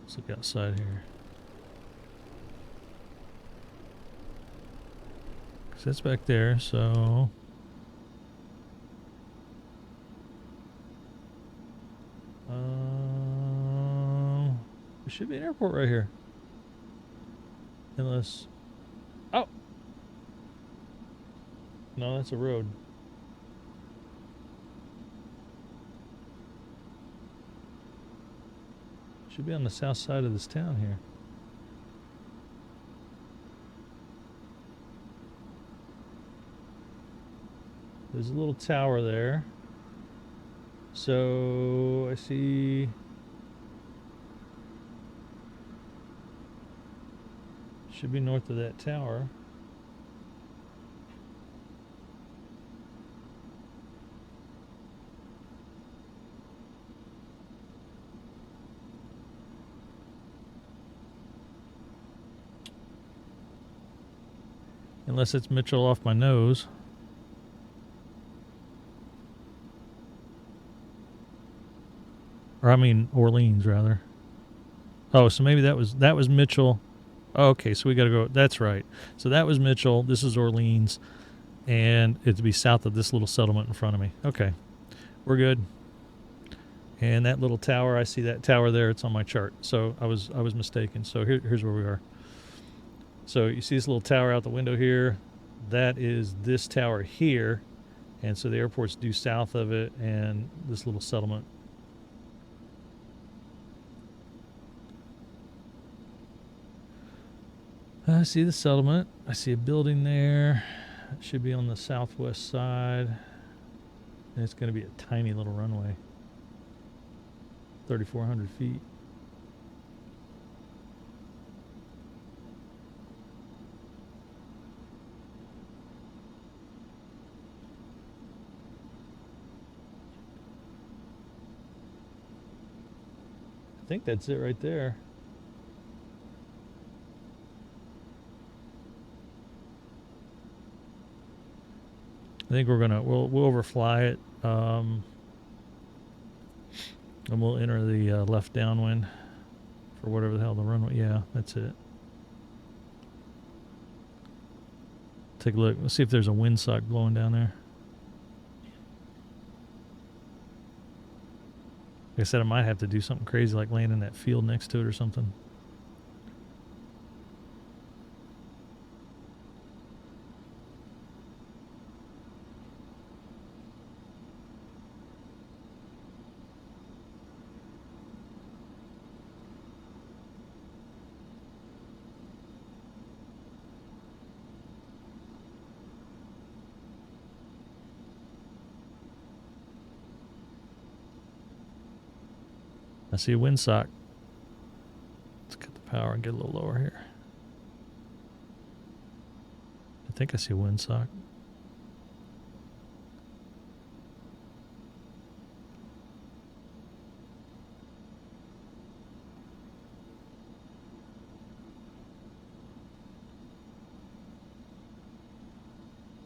Let's look outside here. Because that's back there, so. There should be an airport right here. Unless. Oh! No, that's a road. Should be on the south side of this town here. There's a little tower there. So I see. Should be north of that tower. Unless it's Mitchell off my nose. Or I mean Orleans rather. Oh, so maybe that was Mitchell. Oh, okay, so we got to go. That's right. So that was Mitchell. This is Orleans, and it'd be south of this little settlement in front of me. Okay, we're good. And that little tower, I see that tower there. It's on my chart. So I was mistaken. So here's where we are. So you see this little tower out the window here. That is this tower here, and so the airport's due south of it, and this little settlement. I see the settlement. I see a building there. It should be on the southwest side. And it's going to be a tiny little runway. 3,400 feet. I think that's it right there. I think we'll overfly it, and we'll enter the left downwind for whatever the hell the runway. Yeah, that's it. Take a look. Let's see if there's a windsock blowing down there. Like I said, I might have to do something crazy like land in that field next to it or something. I see a windsock. Let's cut the power and get a little lower here. I think I see a windsock.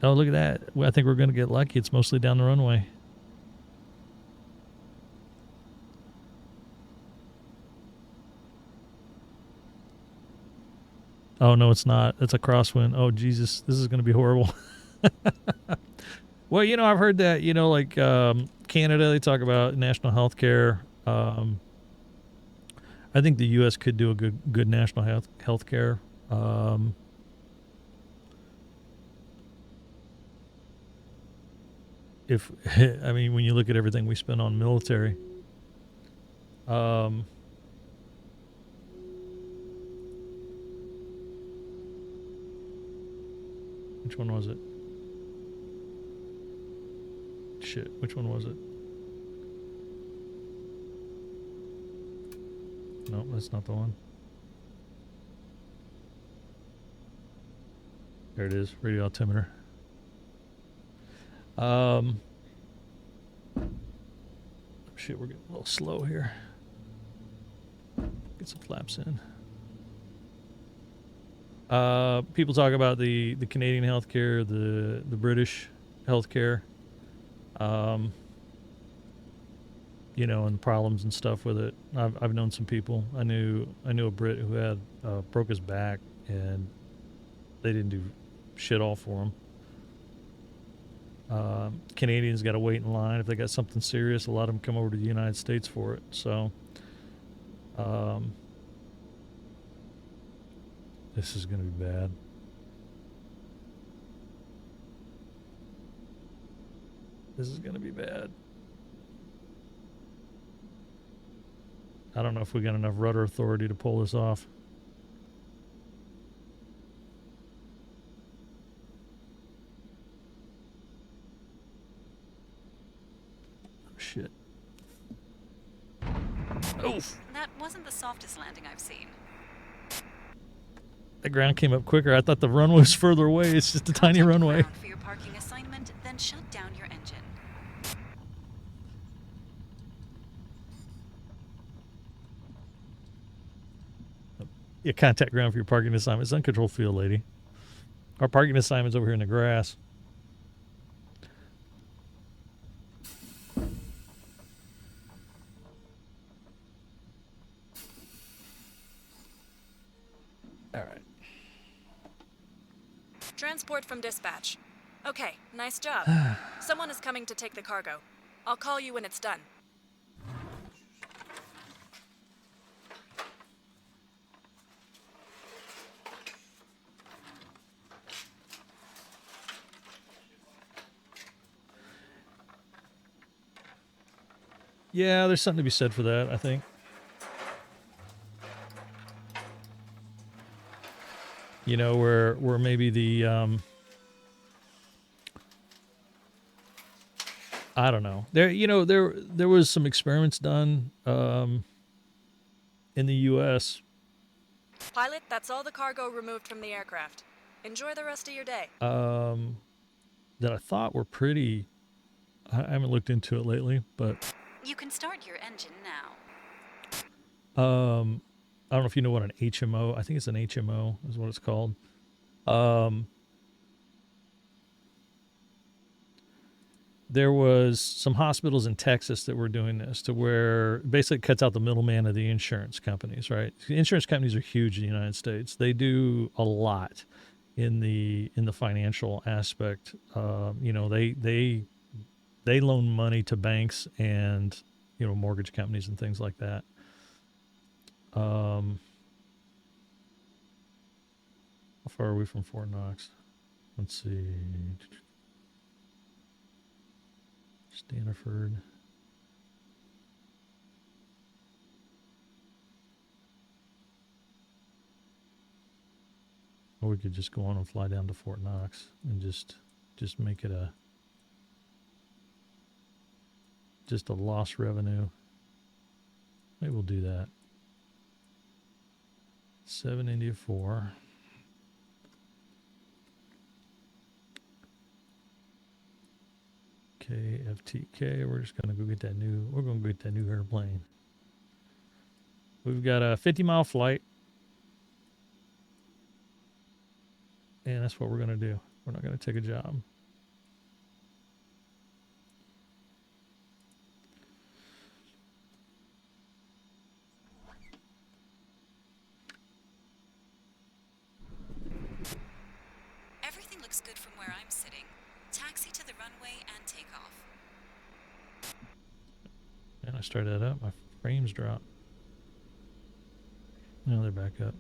Oh, look at that. I think we're going to get lucky. It's mostly down the runway. Oh, no, it's not. It's a crosswind. Oh, Jesus. This is going to be horrible. Well, I've heard that, like Canada, they talk about national health care. I think the U.S. could do a good national health care. When you look at everything we spend on military, which one was it? Shit, which one was it? No, that's not the one. There it is, radio altimeter. Shit, we're getting a little slow here. Get some flaps in. People talk about the Canadian healthcare, the British healthcare, and the problems and stuff with it. I've known some people. I knew a Brit who had broke his back, and they didn't do shit all for him. Canadians got to wait in line if they got something serious. A lot of them come over to the United States for it. So, this is going to be bad. This is going to be bad. I don't know if we got enough rudder authority to pull this off. Shit. Oof. That wasn't the softest landing I've seen. The ground came up quicker. I thought the runway was further away. It's just a tiny runway. For your parking assignment, then shut down your engine. Yeah, contact ground for your parking assignment. It's uncontrolled field, lady. Our parking assignment's over here in the grass. Transport from dispatch. Okay, nice job. Someone is coming to take the cargo. I'll call you when it's done. Yeah, there's something to be said for that, I think. You know, where maybe the I don't know. There was some experiments done in the US Pilot, that's all the cargo removed from the aircraft. Enjoy the rest of your day. that I thought were pretty. I haven't looked into it lately, but You can start your engine now. I don't know if you know what an HMO. I think it's an HMO is what it's called. There was some hospitals in Texas that were doing this to where basically it cuts out the middleman of the insurance companies, right? The insurance companies are huge in the United States. They do a lot in the financial aspect. They loan money to banks and mortgage companies and things like that. How far are we from Fort Knox? Let's see. Stanford. Or we could just go on and fly down to Fort Knox and just make it just a lost revenue. Maybe we'll do that. 7 India 4. KFTK. We're just gonna go get that new. We're gonna go get that new airplane. We've got a 50-mile flight, and that's what we're gonna do. We're not gonna take a job. Everything looks good from where I'm sitting. Taxi to the runway and take off. And I started that up. My frames dropped. Now they're back up.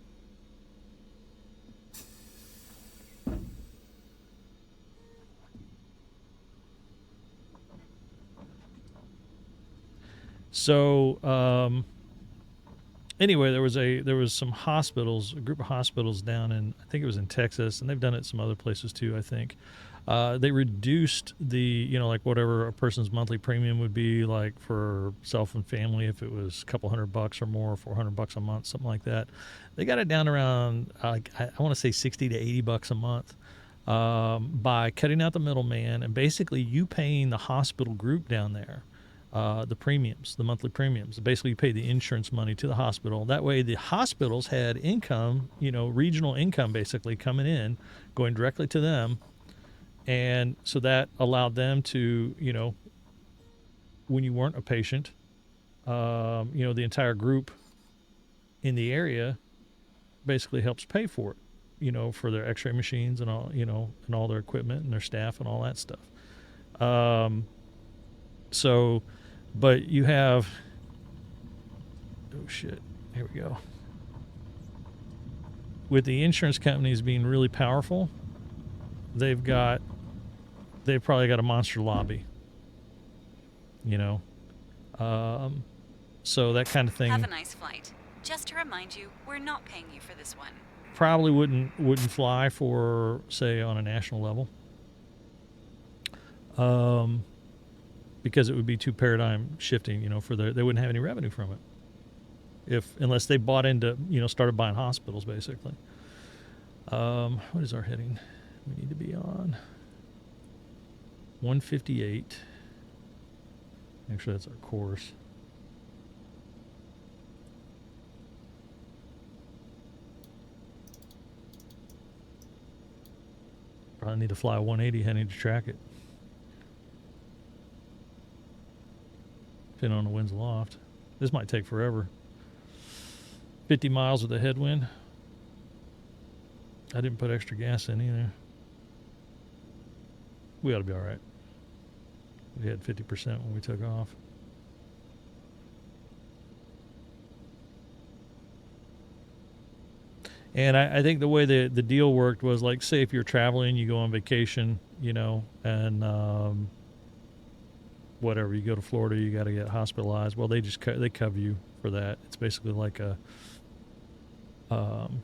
So anyway, there was some hospitals, a group of hospitals down in, I think it was in Texas, and they've done it some other places too, I think. They reduced the, like whatever a person's monthly premium would be, like for self and family, if it was a couple $100 or more, $400 a month, something like that. They got it down around, I want to say $60 to $80 a month, by cutting out the middleman and basically you paying the hospital group down there. The premiums, the monthly premiums. Basically, you pay the insurance money to the hospital. That way, the hospitals had income, regional income basically coming in, going directly to them. And so that allowed them to, when you weren't a patient, the entire group in the area basically helps pay for it, for their x-ray machines and all, and all their equipment and their staff and all that stuff. But you have, oh shit, here we go. With the insurance companies being really powerful, they've probably got a monster lobby, so that kind of thing. Have a nice flight. Just to remind you, we're not paying you for this one. Probably wouldn't fly for, say, on a national level. Because it would be too paradigm shifting, they wouldn't have any revenue from it. Unless they bought into, started buying hospitals, basically. What is our heading? We need to be on 158. Actually, that's our course. Probably need to fly 180 heading to track it. Depending on the wind's aloft. This might take forever. 50 miles with a headwind. I didn't put extra gas in either. we ought to be all right. We had 50% when we took off. And I think the way the deal worked was like, say if you're traveling, you go on vacation, and whatever, you go to Florida, you got to get hospitalized. Well, they just they cover you for that. It's basically like a um,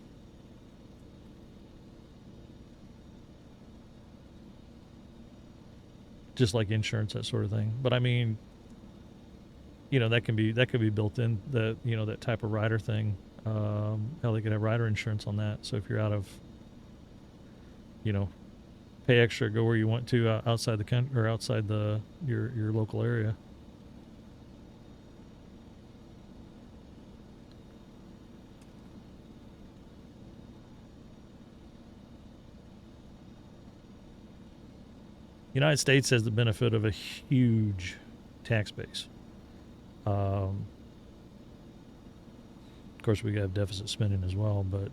just like insurance, that sort of thing. But I mean, that can be built in, that type of rider thing. Hell, they could have rider insurance on that. So if you're out of, pay extra, go where you want to, outside the country or outside your local area. United States has the benefit of a huge tax base. Of course, we have deficit spending as well, but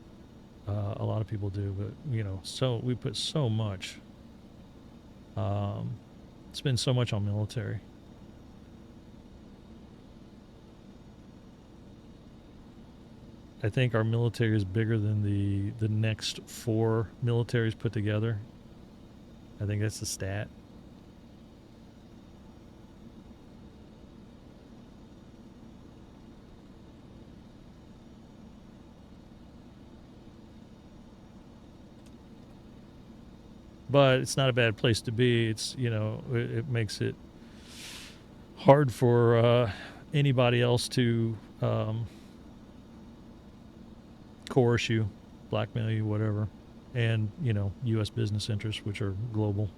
a lot of people do. But so we put so much, spend so much on military. I think our military is bigger than the next 4 militaries put together. I think that's the stat. But it's not a bad place to be. It's it makes it hard for anybody else to coerce you, blackmail you, whatever, and U.S. business interests, which are global.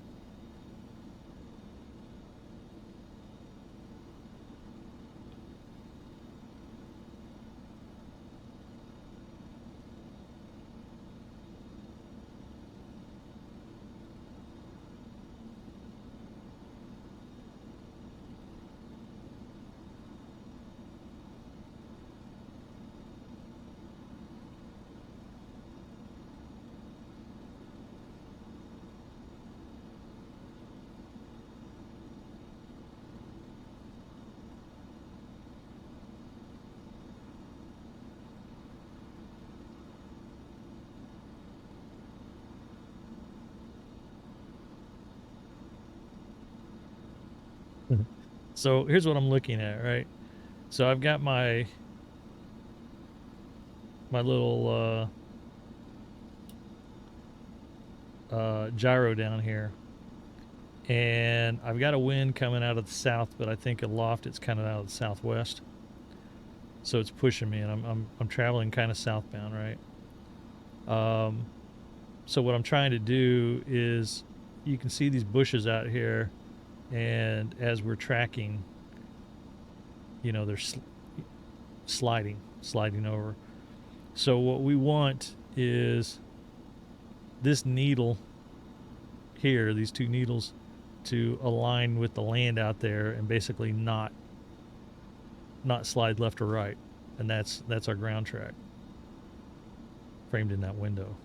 So here's what I'm looking at, right? So I've got my little gyro down here, and I've got a wind coming out of the south, but I think aloft it's kind of out of the southwest, so it's pushing me, and I'm traveling kind of southbound, right? Um, so what I'm trying to do is, you can see these bushes out here, and as we're tracking, they're sliding over. So what we want is this needle here, these 2 needles, to align with the land out there and basically not slide left or right, and that's our ground track framed in that window.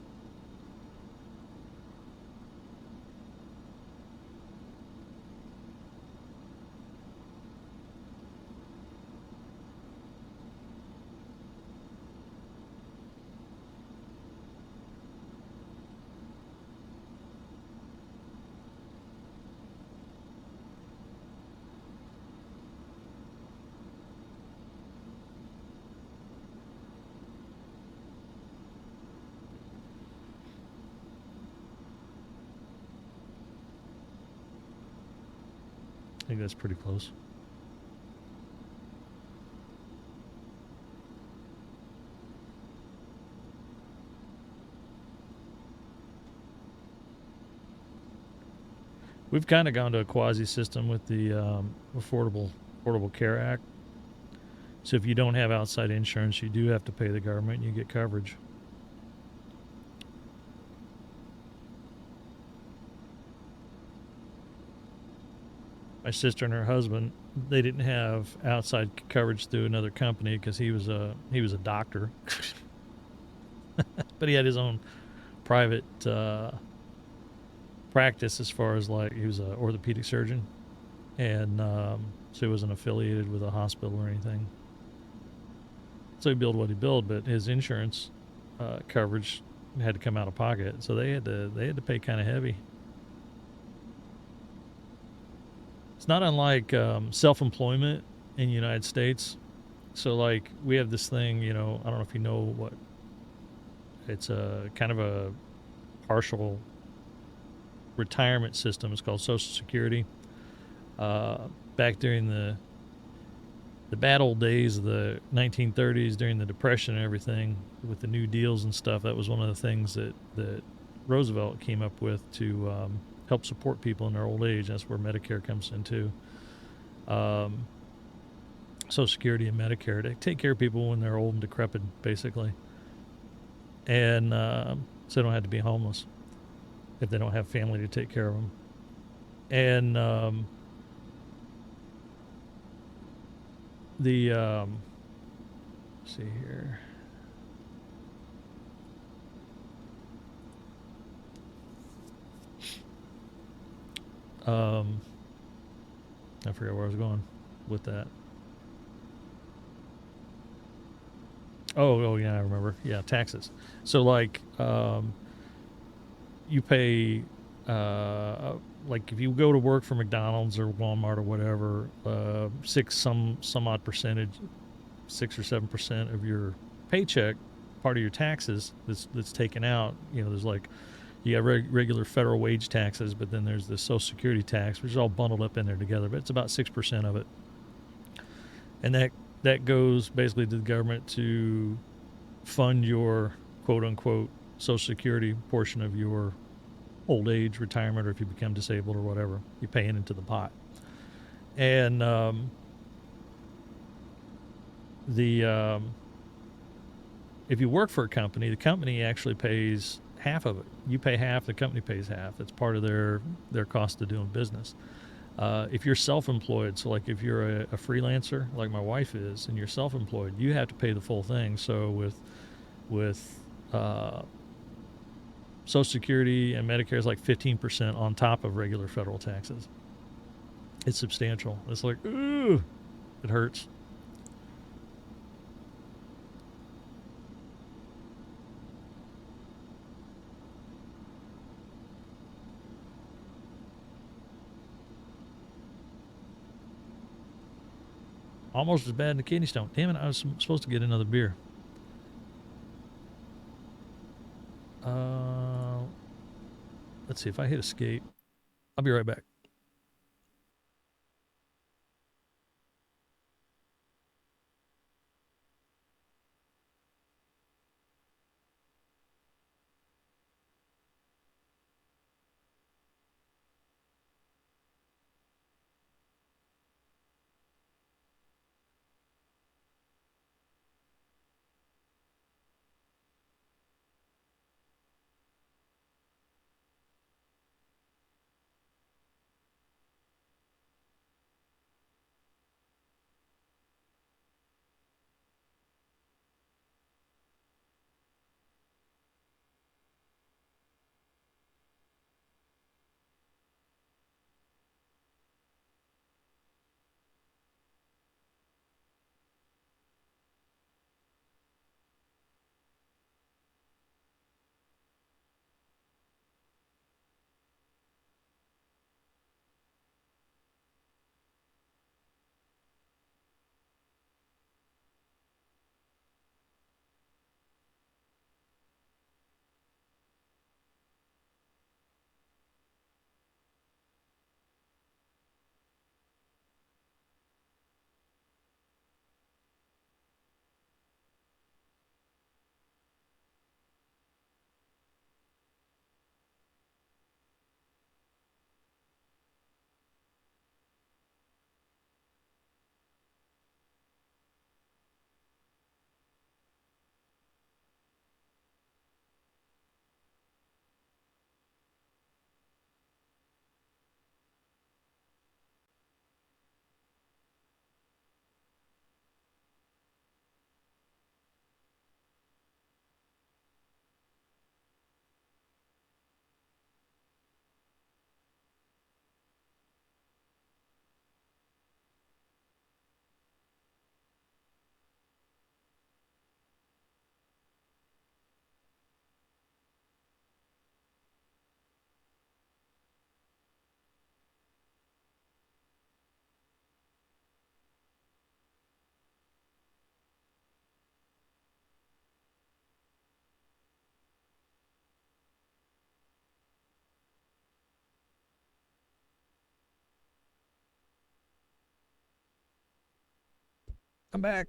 I think that's pretty close. We've kind of gone to a quasi system with the Affordable Care Act. So if you don't have outside insurance, you do have to pay the government, and you get coverage. My sister and her husband, they didn't have outside coverage through another company because he was a doctor, but he had his own private practice as far as like he was an orthopedic surgeon, and so he wasn't affiliated with a hospital or anything. So he billed what he billed, but his insurance coverage had to come out of pocket, so they had to pay kind of heavy. It's not unlike self-employment in the United States. So like we have this thing, I don't know if you know what it's a kind of a partial retirement system. It's called Social Security. Back during the bad old days of the 1930s, during the Depression and everything, with the New Deals and stuff, that was one of the things that Roosevelt came up with to help support people in their old age. That's where Medicare comes into. Um, Social Security and Medicare to take care of people when they're old and decrepit, basically, and so they don't have to be homeless if they don't have family to take care of them. And the let's see here. Um, I forget where I was going with that. Oh yeah, I remember. Yeah, taxes. So like, you pay, uh, like if you go to work for McDonald's or Walmart or whatever, some odd percentage, 6 or 7% of your paycheck, part of your taxes that's taken out. There's like you have regular federal wage taxes, but then there's the Social Security tax, which is all bundled up in there together. But it's about 6% of it, and that goes basically to the government to fund your quote unquote Social Security portion of your old age retirement, or if you become disabled or whatever, you pay it into the pot. And the if you work for a company, the company actually pays half of it. You pay half, the company pays half. That's part of their cost of doing business. If you're self-employed, so like if you're a freelancer, like my wife is, and you're self-employed, you have to pay the full thing. So with uh, Social Security and Medicare is like 15% on top of regular federal taxes. It's substantial. It's like, ooh, it hurts. Almost as bad as the kidney stone. Damn it, I was supposed to get another beer. Uh, let's see if I hit escape. I'll be right back. I'm back.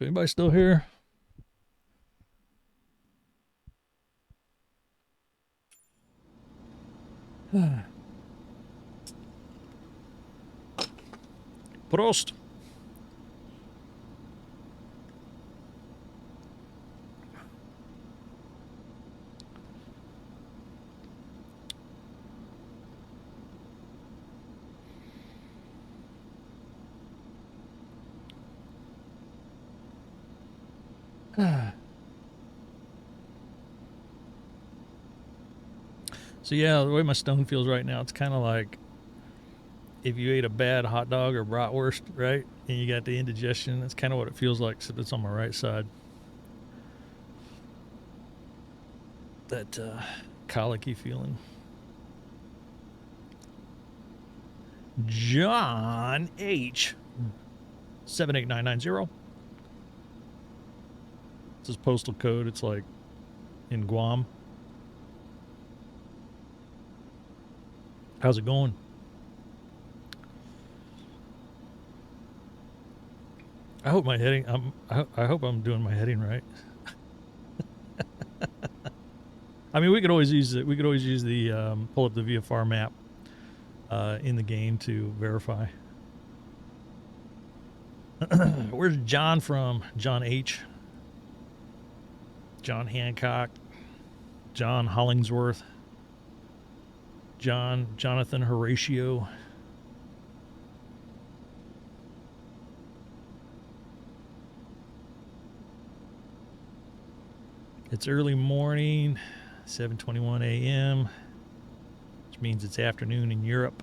Anybody still here? Prost. So yeah, the way my stone feels right now, it's kind of like if you ate a bad hot dog or bratwurst, right? And you got the indigestion. That's kind of what it feels like, except it's on my right side. That colicky feeling. John H. 78990. It's his postal code. It's like in Guam. How's it going? I hope my heading. I hope I'm doing my heading right. I mean, we could always use it. We could always use the pull up the VFR map in the game to verify. Where's John from? John H. John Hancock. John Hollingsworth. Jonathan Horatio. It's early morning, 7:21 a.m., which means it's afternoon in Europe.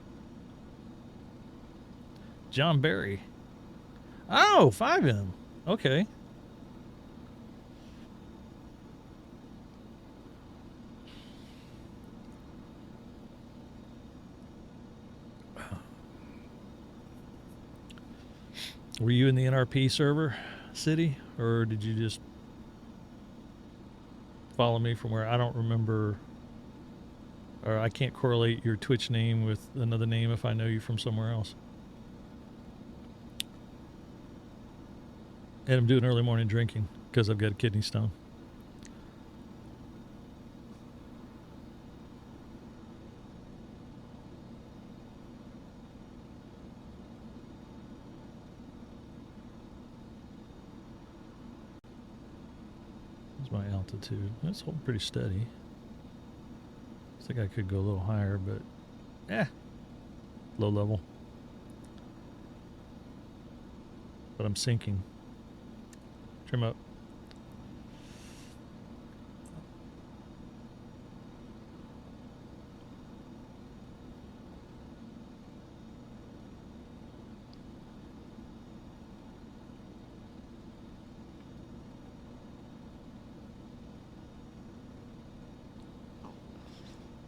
John Barry. Oh, 5M. Okay. Were you in the NRP server city, or did you just follow me from where I don't remember, or I can't correlate your Twitch name with another name if I know you from somewhere else? And I'm doing early morning drinking because I've got a kidney stone. What's my altitude? That's holding pretty steady. I think I could go a little higher, but low level. But I'm sinking. Trim up.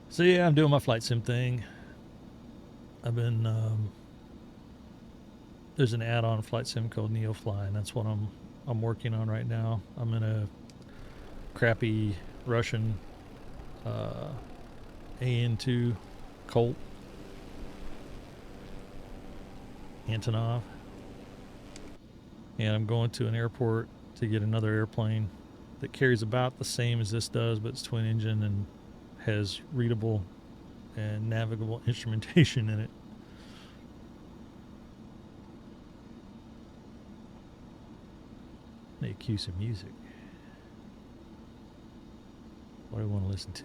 So yeah, I'm doing my flight sim thing. I've been there's an add-on flight sim called NeoFly, and that's what I'm working on right now. I'm in a crappy Russian AN2 Colt Antonov, and I'm going to an airport to get another airplane that carries about the same as this does, but it's twin engine and has readable and navigable instrumentation in it. They cue some music. What do I want to listen to?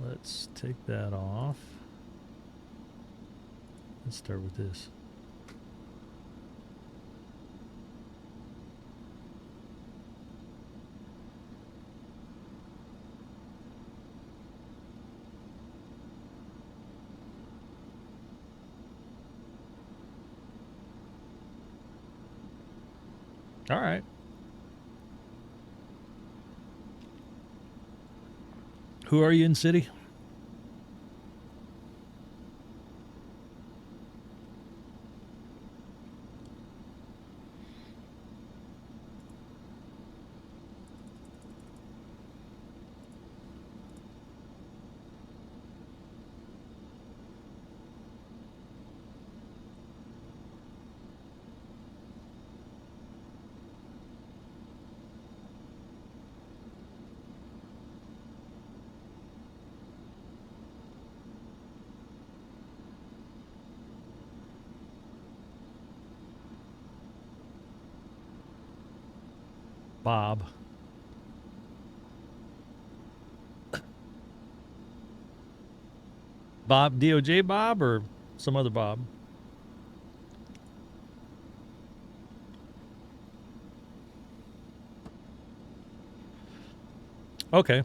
Let's take that off. Let's start with this. All right. Who are you in city? Bob. Bob, DOJ Bob, or some other Bob? Okay.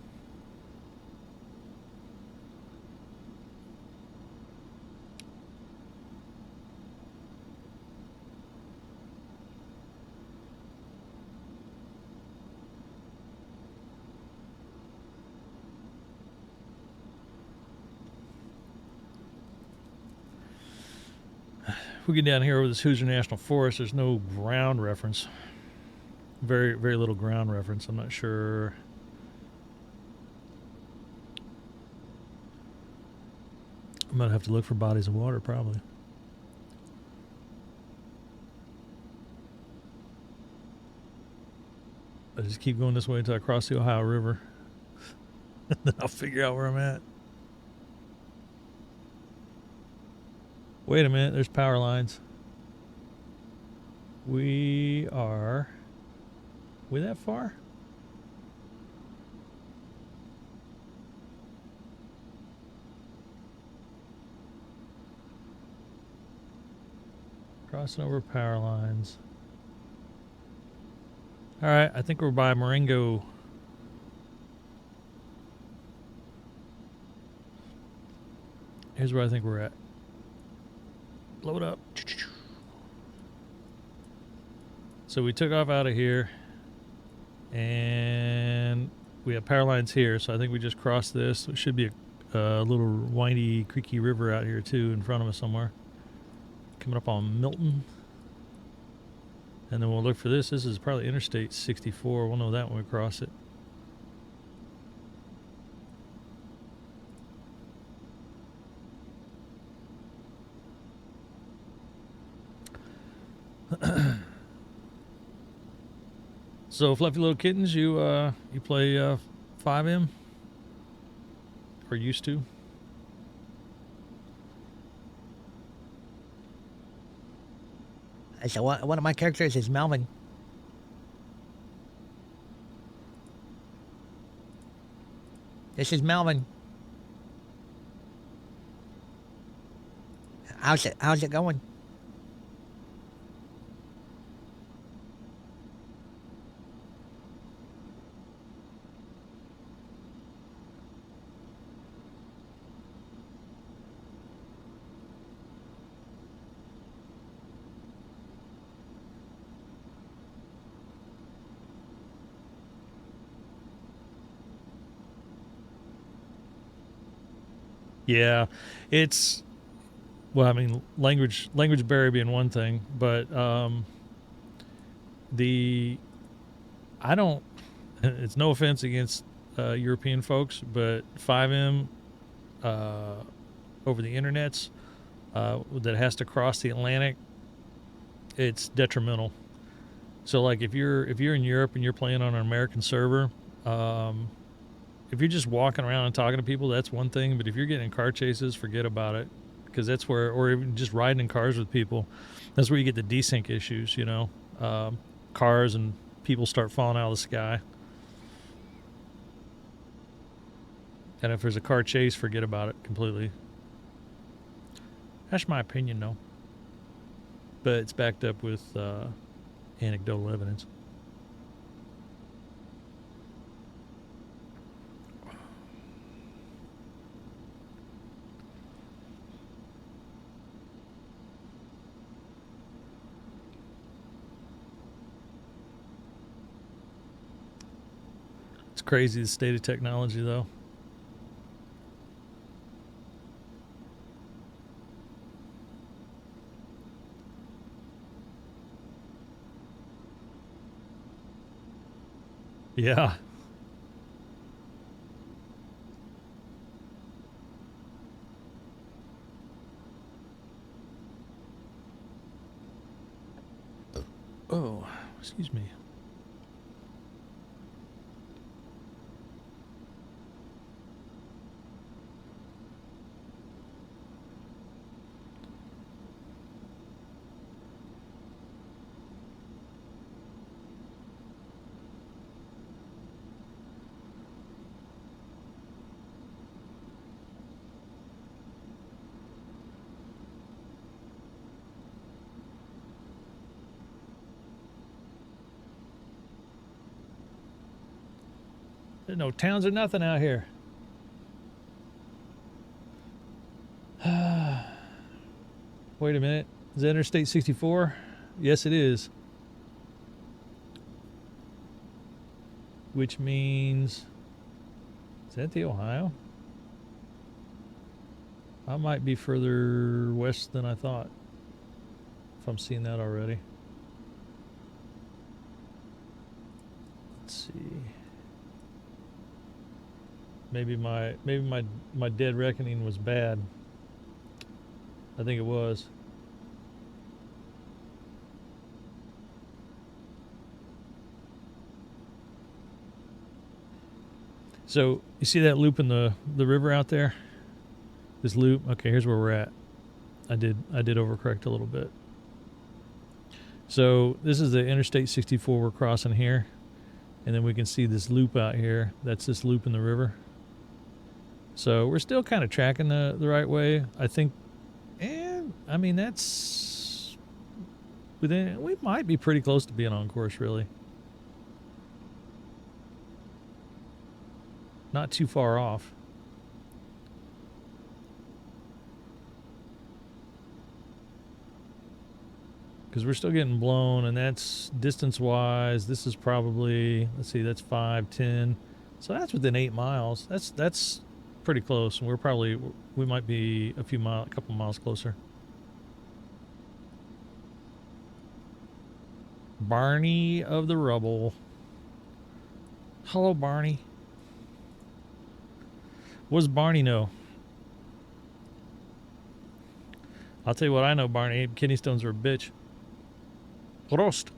If we get down here over this Hoosier National Forest, there's no ground reference. Very, very little ground reference. I'm not sure. I'm going to have to look for bodies of water, probably. I just keep going this way until I cross the Ohio River. Then I'll figure out where I'm at. Wait a minute, there's power lines. We are that far? Crossing over power lines. All right, I think we're by Marengo. Here's where I think we're at. Blow it up. So we took off out of here, and we have power lines here. So I think we just crossed this. There should be a little windy, creaky river out here too in front of us somewhere. Coming up on Milton. And then we'll look for this. This is probably Interstate 64. We'll know that when we cross it. So, Fluffy Little Kittens, you play 5M? Or used to? So one of my characters is Melvin. This is Melvin. How's it going? Yeah, it's well. I mean, language barrier being one thing, but the I don't. It's no offense against European folks, but 5M over the internets that has to cross the Atlantic, it's detrimental. So, like, if you're in Europe and you're playing on an American server, if you're just walking around and talking to people, that's one thing. But if you're getting in car chases, forget about it, because that's where, or even just riding in cars with people, that's where you get the desync issues. Cars and people start falling out of the sky. And if there's a car chase, forget about it completely. That's my opinion, though. But it's backed up with anecdotal evidence. It's crazy, the state of technology, though. Yeah. Oh, excuse me. There's no towns or nothing out here. Wait a minute. Is that Interstate 64? Yes, it is. Which means... Is that the Ohio? I might be further west than I thought. If I'm seeing that already. Let's see. Maybe my dead reckoning was bad. I think it was. So you see that loop in the river out there? This loop. Okay, here's where we're at. I did overcorrect a little bit. So this is the Interstate 64 we're crossing here, and then we can see this loop out here. That's this loop in the river. So we're still kind of tracking the right way, I think. And I mean, that's within. We might be pretty close to being on course, really. Not too far off. Because we're still getting blown, and that's distance-wise. This is probably, let's see, that's 5, 10. So that's within 8 miles. That's pretty close. And we might be a couple miles closer. Barney of the Rubble. Hello, Barney. What does Barney know? I'll tell you what I know, Barney. Kidney stones are a bitch. Prost.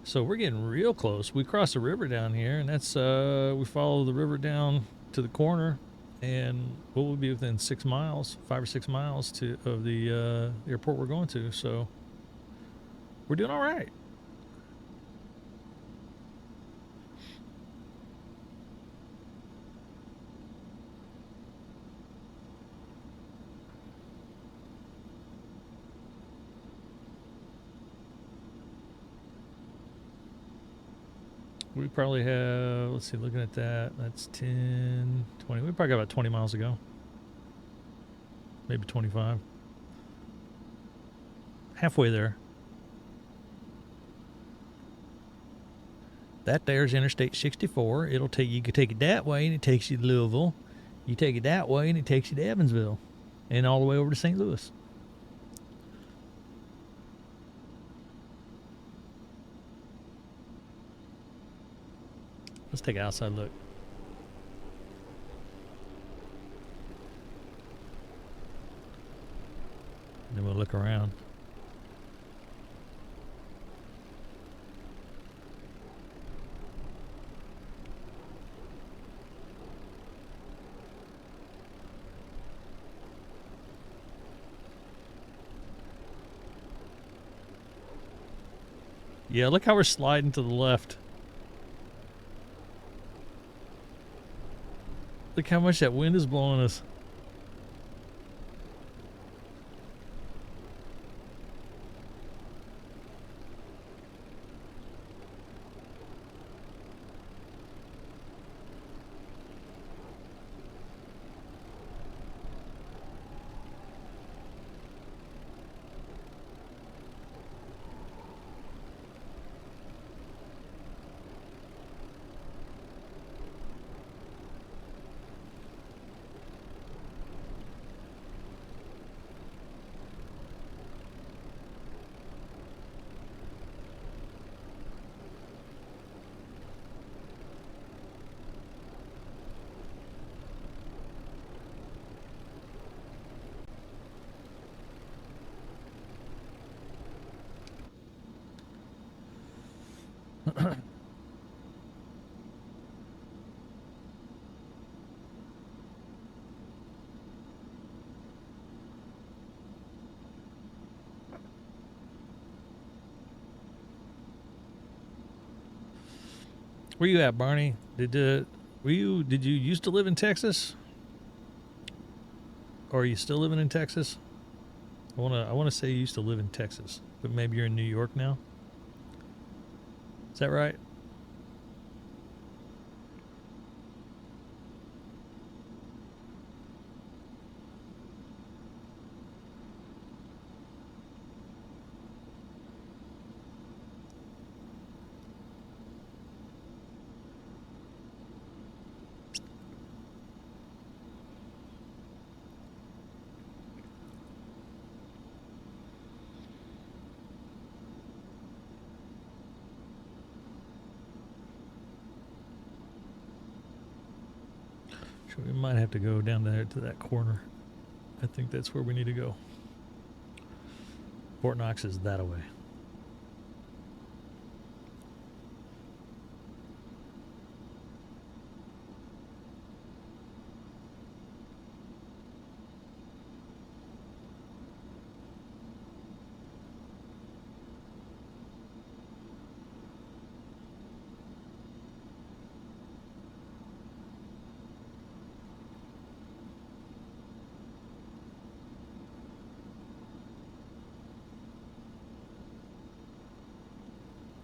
So we're getting real close. We cross the river down here, and that's we follow the river down to the corner, and we'll be within 6 miles, 5 or 6 miles of the airport we're going to. So we're doing all right. We probably have, let's see, looking at that, that's 10, 20. We probably got about 20 miles to go. Maybe 25. Halfway there. That there's Interstate 64. You can take it that way and it takes you to Louisville. You take it that way and it takes you to Evansville. And all the way over to St. Louis. Let's take an outside look. And then we'll look around. Yeah, look how we're sliding to the left. Look how much that wind is blowing us. Where you at, Barney? Did you used to live in Texas? Or are you still living in Texas? I wanna say you used to live in Texas, but maybe you're in New York now. Is that right? So we might have to go down there to that corner. I think that's where we need to go. Fort Knox is that away.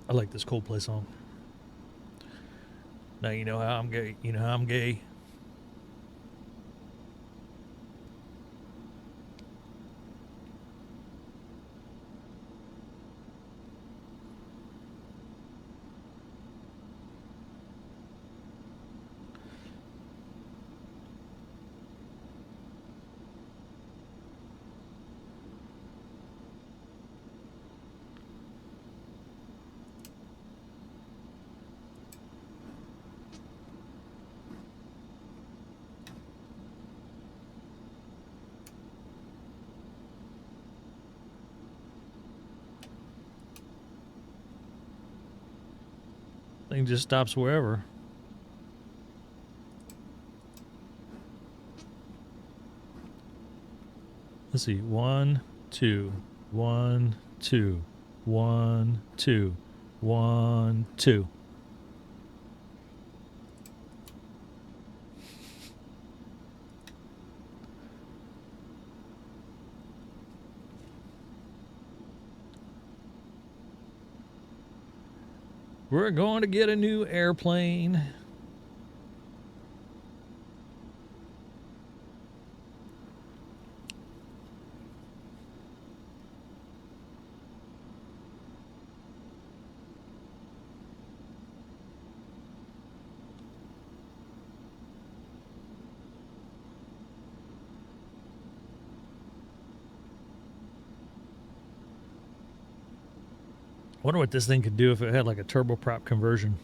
I like this Coldplay song. Now you know how I'm gay. You know how I'm gay. Thing just stops wherever. Let's see. 1, 2, 1, 2, 1, 2, 1, 2. We're going to get a new airplane. Wonder what this thing could do if it had like a turboprop conversion.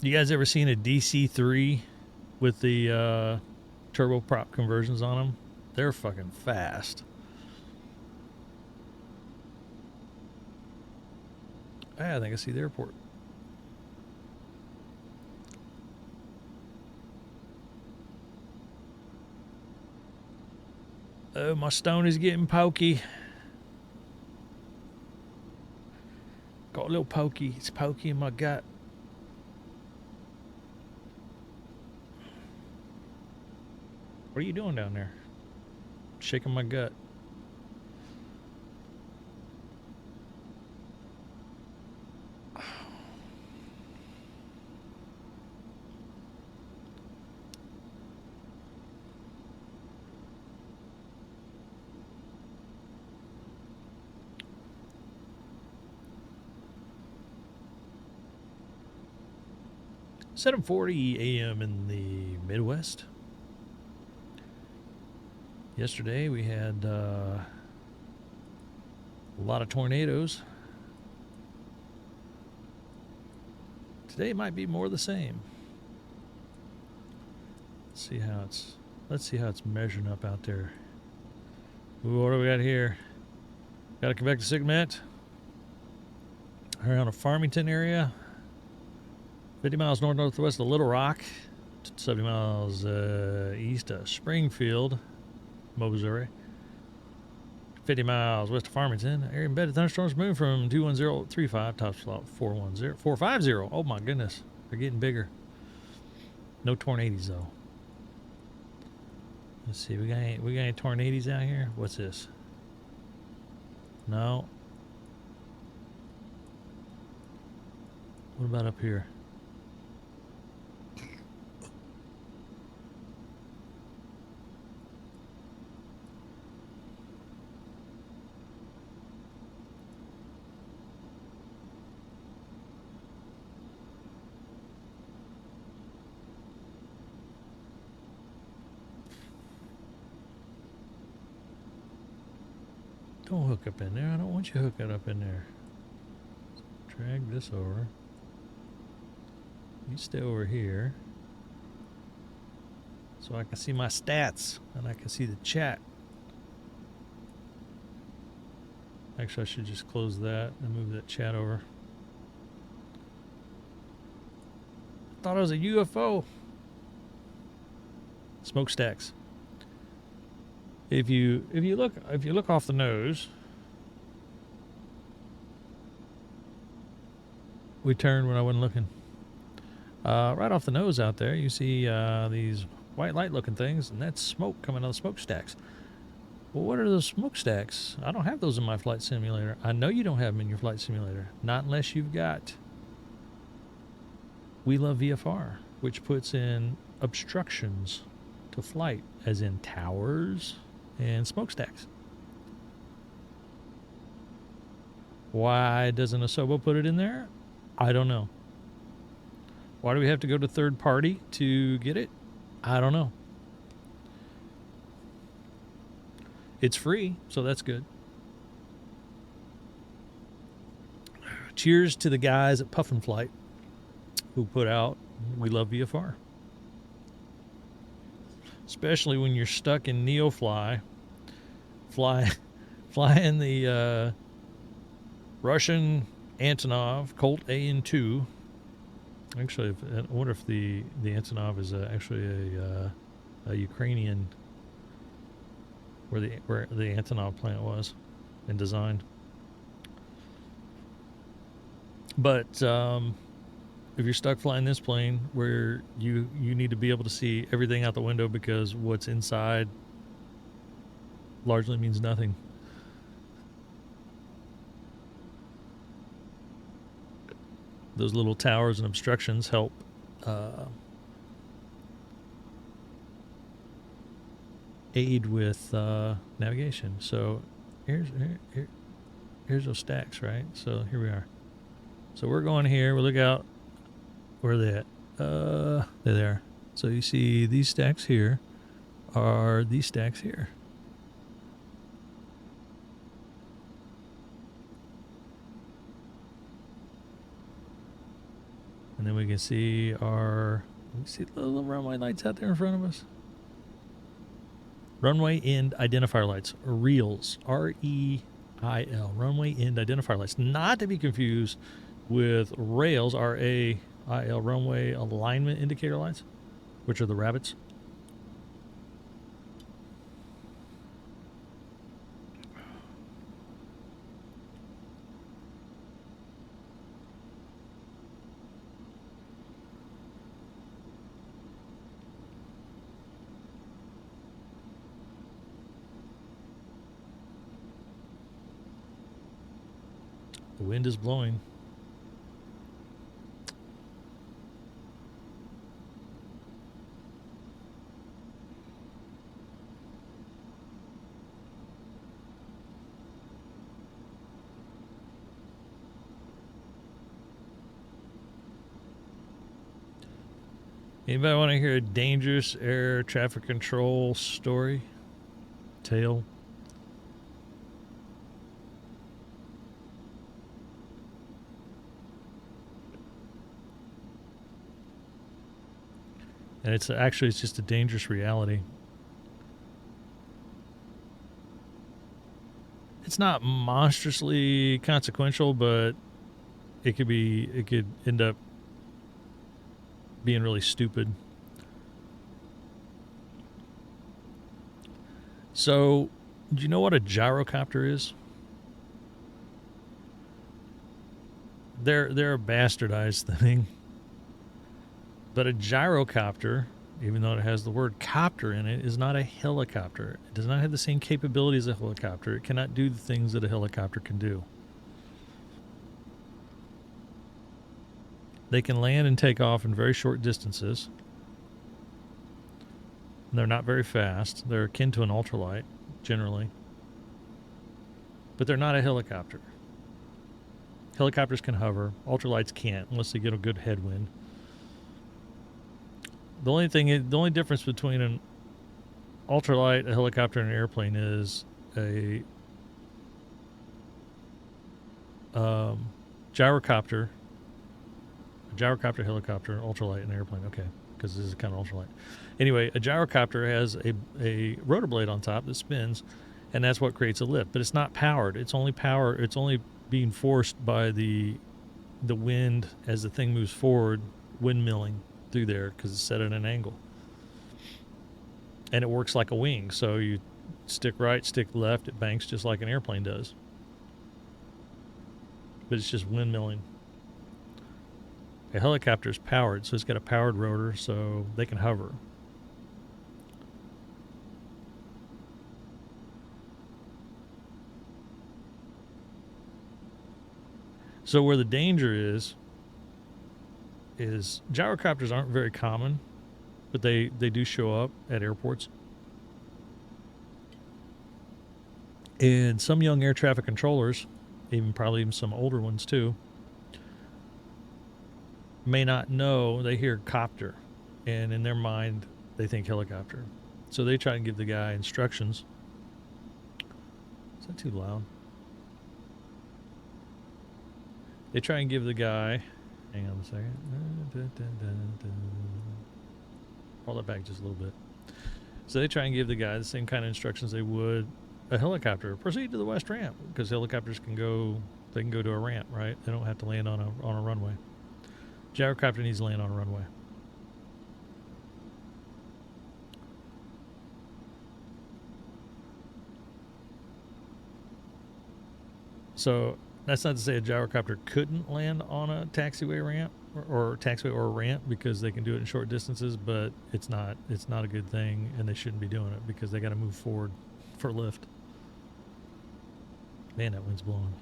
You guys ever seen a DC-3 with the turboprop conversions on them? They're fucking fast. I think I see the airport. Oh, my stone is getting pokey. Got a little pokey. It's pokey in my gut. What are you doing down there? Shaking my gut. $7:40 a.m. in the Midwest. Yesterday we had a lot of tornadoes. Today might be more of the same. Let's see how it's measuring up out there. Ooh, what do we got here? Got a convective segment around a Farmington area. 50 miles northwest of Little Rock, 70 miles east of Springfield, Missouri. 50 miles west of Farmington. Area embedded thunderstorms moving from 21035, top slot 450. Oh my goodness, they're getting bigger. No tornadoes though. Let's see, we got any tornadoes out here? What's this? No. What about up here? Don't hook up in there. I don't want you hooking up in there. Drag this over. You stay over here so I can see my stats and I can see the chat. Actually, I should just close that and move that chat over. I thought it was a UFO. Smokestacks. If you look off the nose, we turned when I wasn't looking. Right off the nose out there, you see these white light looking things, and that's smoke coming out of the smokestacks. Well, what are those smokestacks? I don't have those in my flight simulator. I know you don't have them in your flight simulator. Not unless you've got We Love VFR, which puts in obstructions to flight, as in towers and smokestacks. Why doesn't Asobo put it in there? I don't know. Why do we have to go to third party to get it? I don't know. It's free, so that's good. Cheers to the guys at Puffin Flight who put out We Love VFR. Especially when you're stuck in NeoFly, flying the Russian Antonov Colt AN-2. Actually, I wonder if the Antonov is actually a Ukrainian, where the Antonov plant was and designed. But if you're stuck flying this plane, where you need to be able to see everything out the window because what's inside largely means nothing. Those little towers and obstructions help aid with navigation. So here's those stacks, right? So here we are. So we're going here. We look out. Where are they at? They're there. So you see these stacks here are these stacks here. And then we can see the little runway lights out there in front of us. Runway end identifier lights, or REILs, R-E-I-L, runway end identifier lights. Not to be confused with rails, R-A-I-L, runway alignment indicator lights, which are the rabbits. The wind is blowing. Anybody want to hear a dangerous air traffic control story? Tale? And it's just a dangerous reality. It's not monstrously consequential, but it could end up being really stupid. So Do you know what a gyrocopter is? They're a bastardized thing. But a gyrocopter, even though it has the word copter in it, is not a helicopter. It does not have the same capabilities as a helicopter. It cannot do the things that a helicopter can do. They can land and take off in very short distances. They're not very fast. They're akin to an ultralight, generally. But they're not a helicopter. Helicopters can hover. Ultralights can't unless they get a good headwind. The only difference between an ultralight, a helicopter, and an airplane is a gyrocopter, helicopter, ultralight, and airplane. Okay, because this is kind of ultralight. Anyway, a gyrocopter has a rotor blade on top that spins, and that's what creates a lift. But it's not powered. It's only being forced by the wind as the thing moves forward, windmilling through there because it's set at an angle. And it works like a wing. So you stick right, stick left, it banks just like an airplane does. But it's just windmilling. A helicopter is powered, so it's got a powered rotor, so they can hover. So where the danger is gyrocopters aren't very common, but they do show up at airports. And some young air traffic controllers, probably even some older ones too, may not know. They hear copter, and in their mind, they think helicopter. So they try and give the guy instructions. Is that too loud? They try and give the guy, hang on a second. Pull that back just a little bit. So they try and give the guy the same kind of instructions they would a helicopter. Proceed to the west ramp, because helicopters can go to a ramp, right? They don't have to land on a runway. Gyrocopter needs to land on a runway. So that's not to say a gyrocopter couldn't land on a taxiway ramp or taxiway or a ramp, because they can do it in short distances, but it's not a good thing, and they shouldn't be doing it because they got to move forward for lift. Man, that wind's blowing.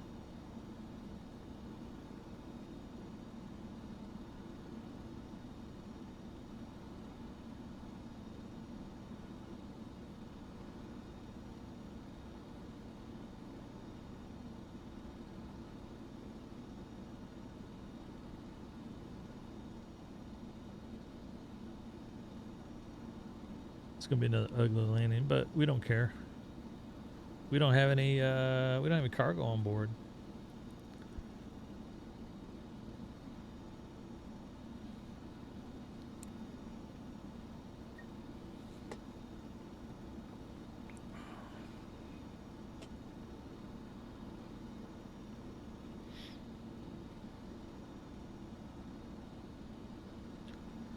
It's gonna be another ugly landing, but we don't care. We don't have any cargo on board.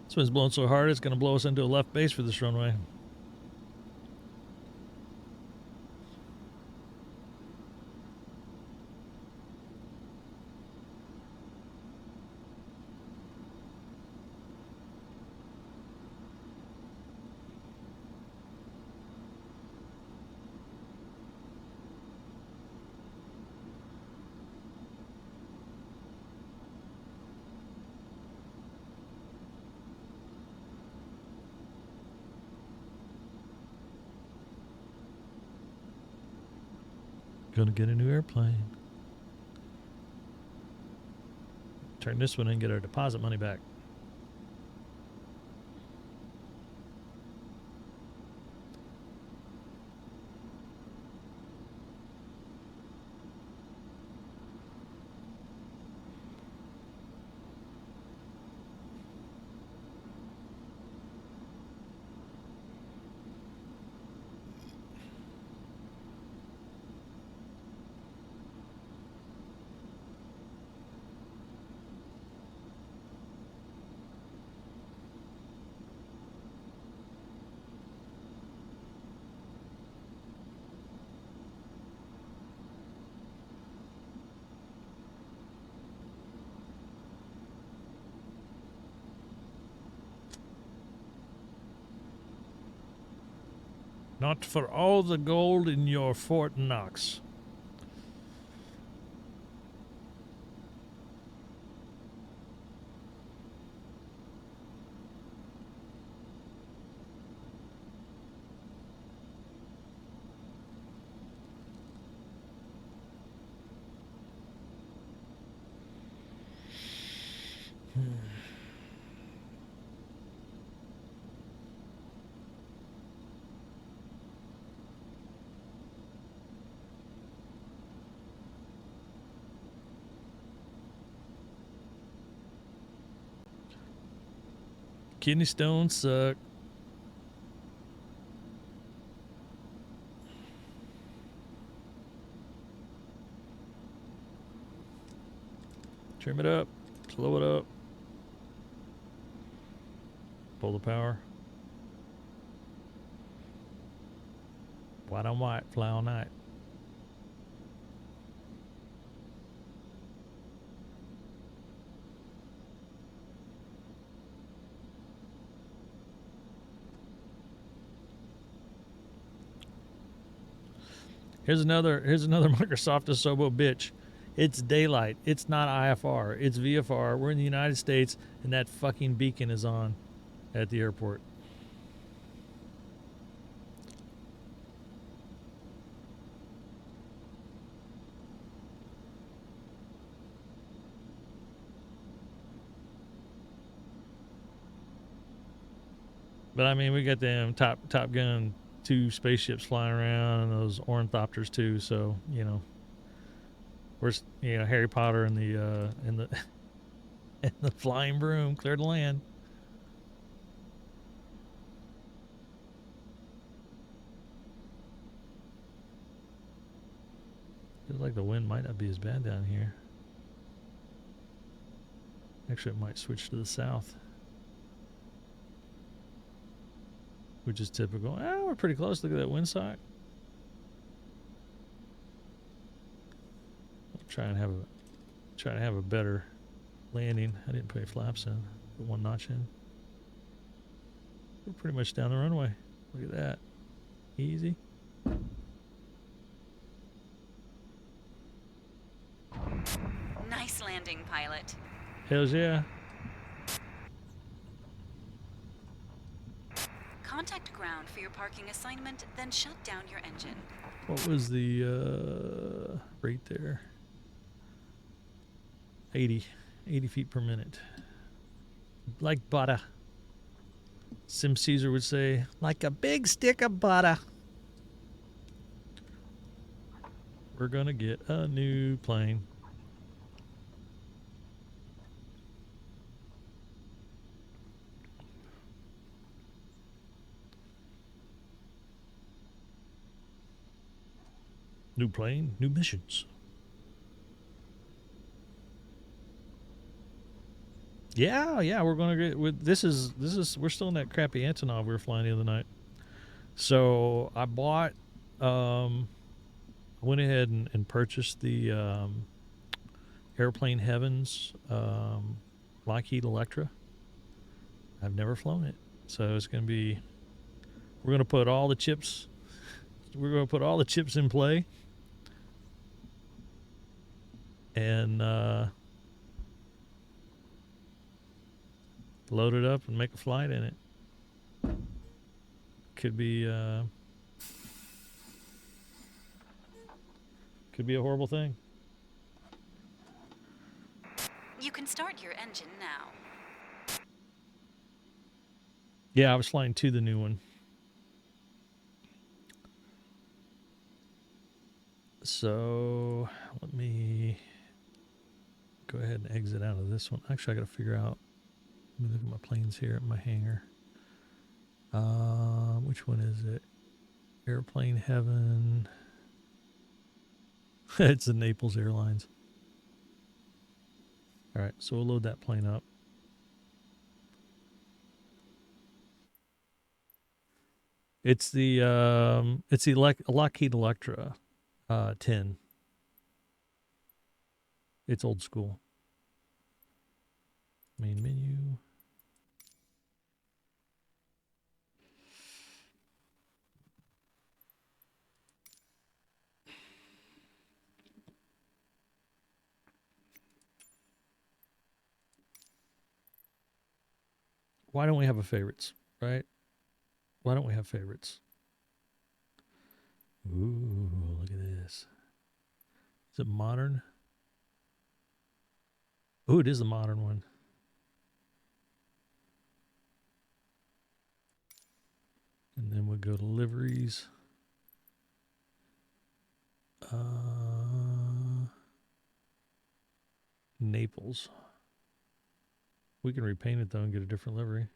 This wind's blowing so hard it's gonna blow us into a left base for this runway. Gonna get a new airplane. Turn this one in and get our deposit money back. Not for all the gold in your Fort Knox. Kidney stones suck. Trim it up. Slow it up. Pull the power. White on white, fly all night. Here's another Microsoft Asobo bitch. It's daylight. It's not IFR. It's VFR. We're in the United States, and that fucking beacon is on at the airport. But I mean, we got them Top Gun 2 spaceships flying around, and those ornithopters too. So you know, we're Harry Potter and the and the flying broom cleared the land. Feels like the wind might not be as bad down here. Actually, it might switch to the south, which is typical. We're pretty close. Look at that windsock. I'll try and have a better landing. I didn't put any flaps in. Put one notch in. We're pretty much down the runway. Look at that. Easy. Nice landing, pilot. Hells yeah. Contact ground for your parking assignment, then shut down your engine. What was the rate there? 80 feet per minute. Like butter. Sim Caesar would say, Like a big stick of butter. we're gonna get a new plane. New plane, new missions. Yeah, we're gonna get with this is we're still in that crappy Antonov we were flying the other night. So I bought went ahead and purchased the Airplane Heavens Lockheed Electra. I've never flown it. So it's gonna be we're gonna put all the chips in play. And load it up and make a flight in it. Could be a horrible thing. You can start your engine now. Yeah, I was flying to the new one. So let me go ahead and exit out of this one. Actually, I got to figure out. Let me look at my planes here at my hangar. Which one is it? Airplane Heaven. It's the Naples Airlines. All right, so we'll load that plane up. It's the Lockheed Electra 10. It's old school. Main menu. Why don't we have a favorites, right? Why don't we have favorites? Ooh, look at this. Is it modern? Ooh, it is the modern one. And then we'll go to liveries. Naples. We can repaint it though and get a different livery.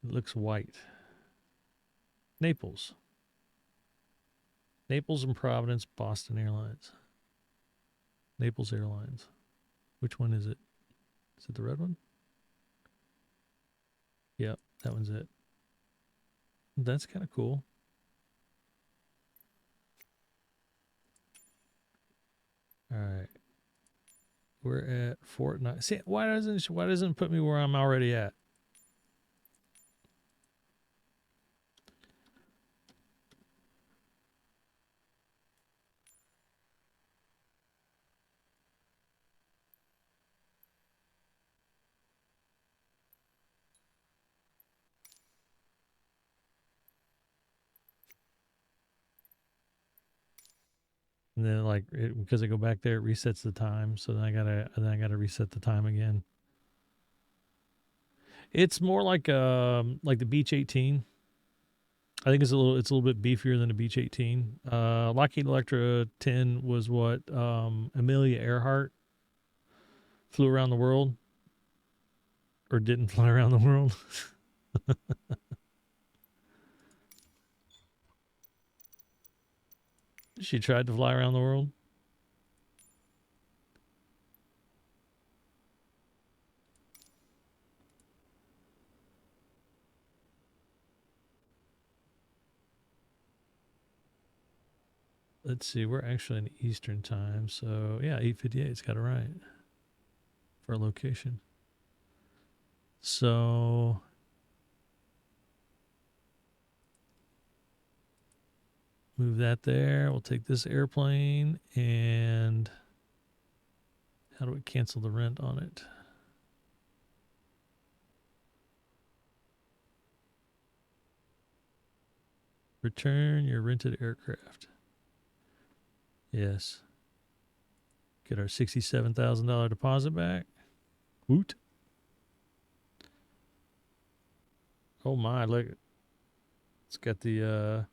It looks white. Naples. Naples and Providence, Boston Airlines. Naples Airlines. Which one is it? Is it the red one? Yep, that one's it. That's kind of cool. All right. We're at Fortnite. See, why doesn't it put me where I'm already at? And then because I go back there, it resets the time. So then I gotta reset the time again. It's more like the Beach 18. I think it's a little bit beefier than a Beach 18. Lockheed Electra 10 was what Amelia Earhart flew around the world, or didn't fly around the world. She tried to fly around the world. Let's see, we're actually in Eastern time, so yeah, 8:58's got it right for our location. So move that there. We'll take this airplane, and how do we cancel the rent on it? Return your rented aircraft. Yes. Get our $67,000 deposit back. Woot. Oh my, look. It's got that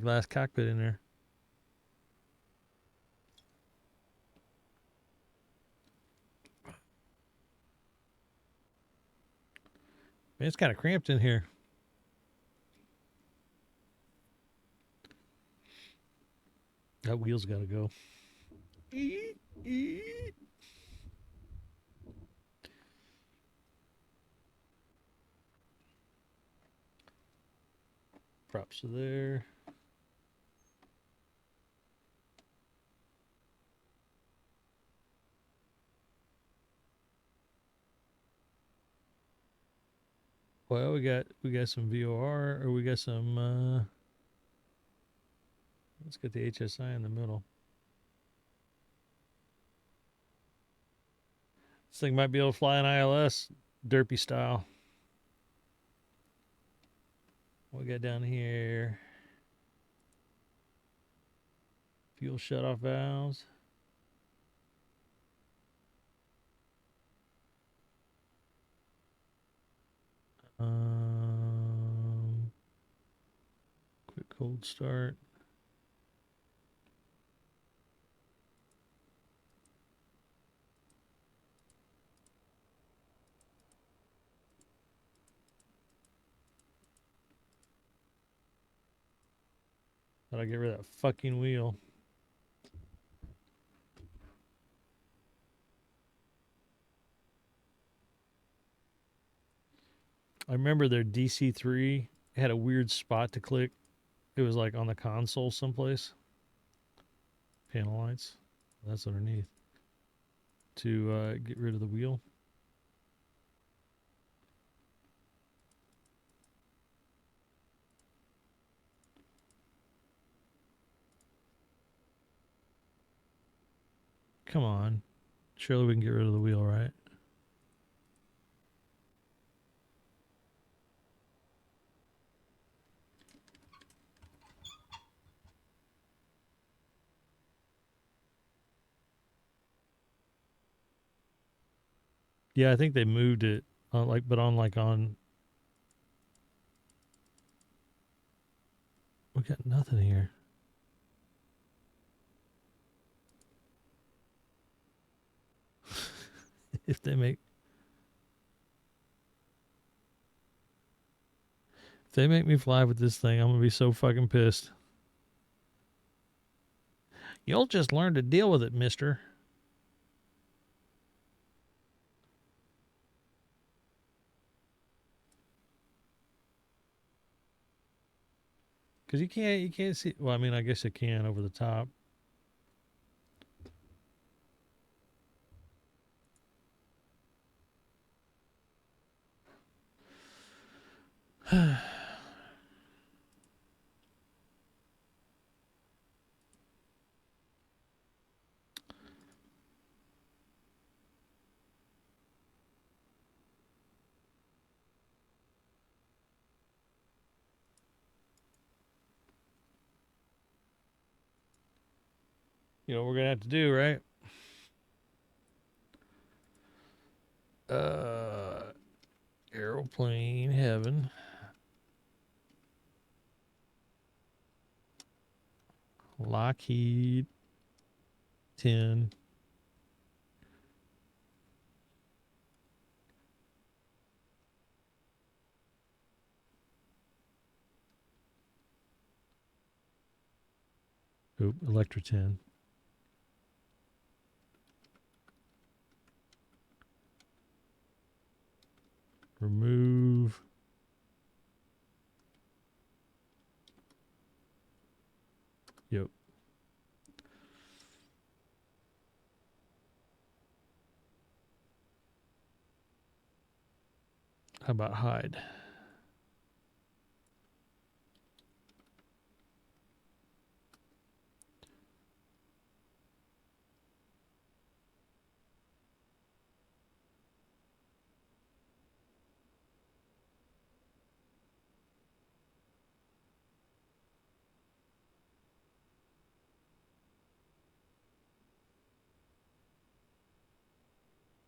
glass cockpit in there. Man, it's kind of cramped in here. That wheel's got to go. Props are there. Well, we got some VOR, or we got some. Let's get the HSI in the middle. This thing might be able to fly in ILS, derpy style. What we got down here? Fuel shutoff valves. Quick cold start. How'd I get rid of that fucking wheel? I remember their DC3 had a weird spot to click. It was like on the console someplace. Panel lights. That's underneath. To get rid of the wheel. Come on. Surely we can get rid of the wheel, right? Yeah, I think they moved it on on. We got nothing here. if they make me fly with this thing, I'm gonna be so fucking pissed. You'll just learn to deal with it, mister. Because you can't see. Well, I mean, I guess you can over the top. You know what we're gonna have to do, right? Aeroplane heaven. Lockheed 10. Oop, Electra 10. Remove. Yep. How about hide?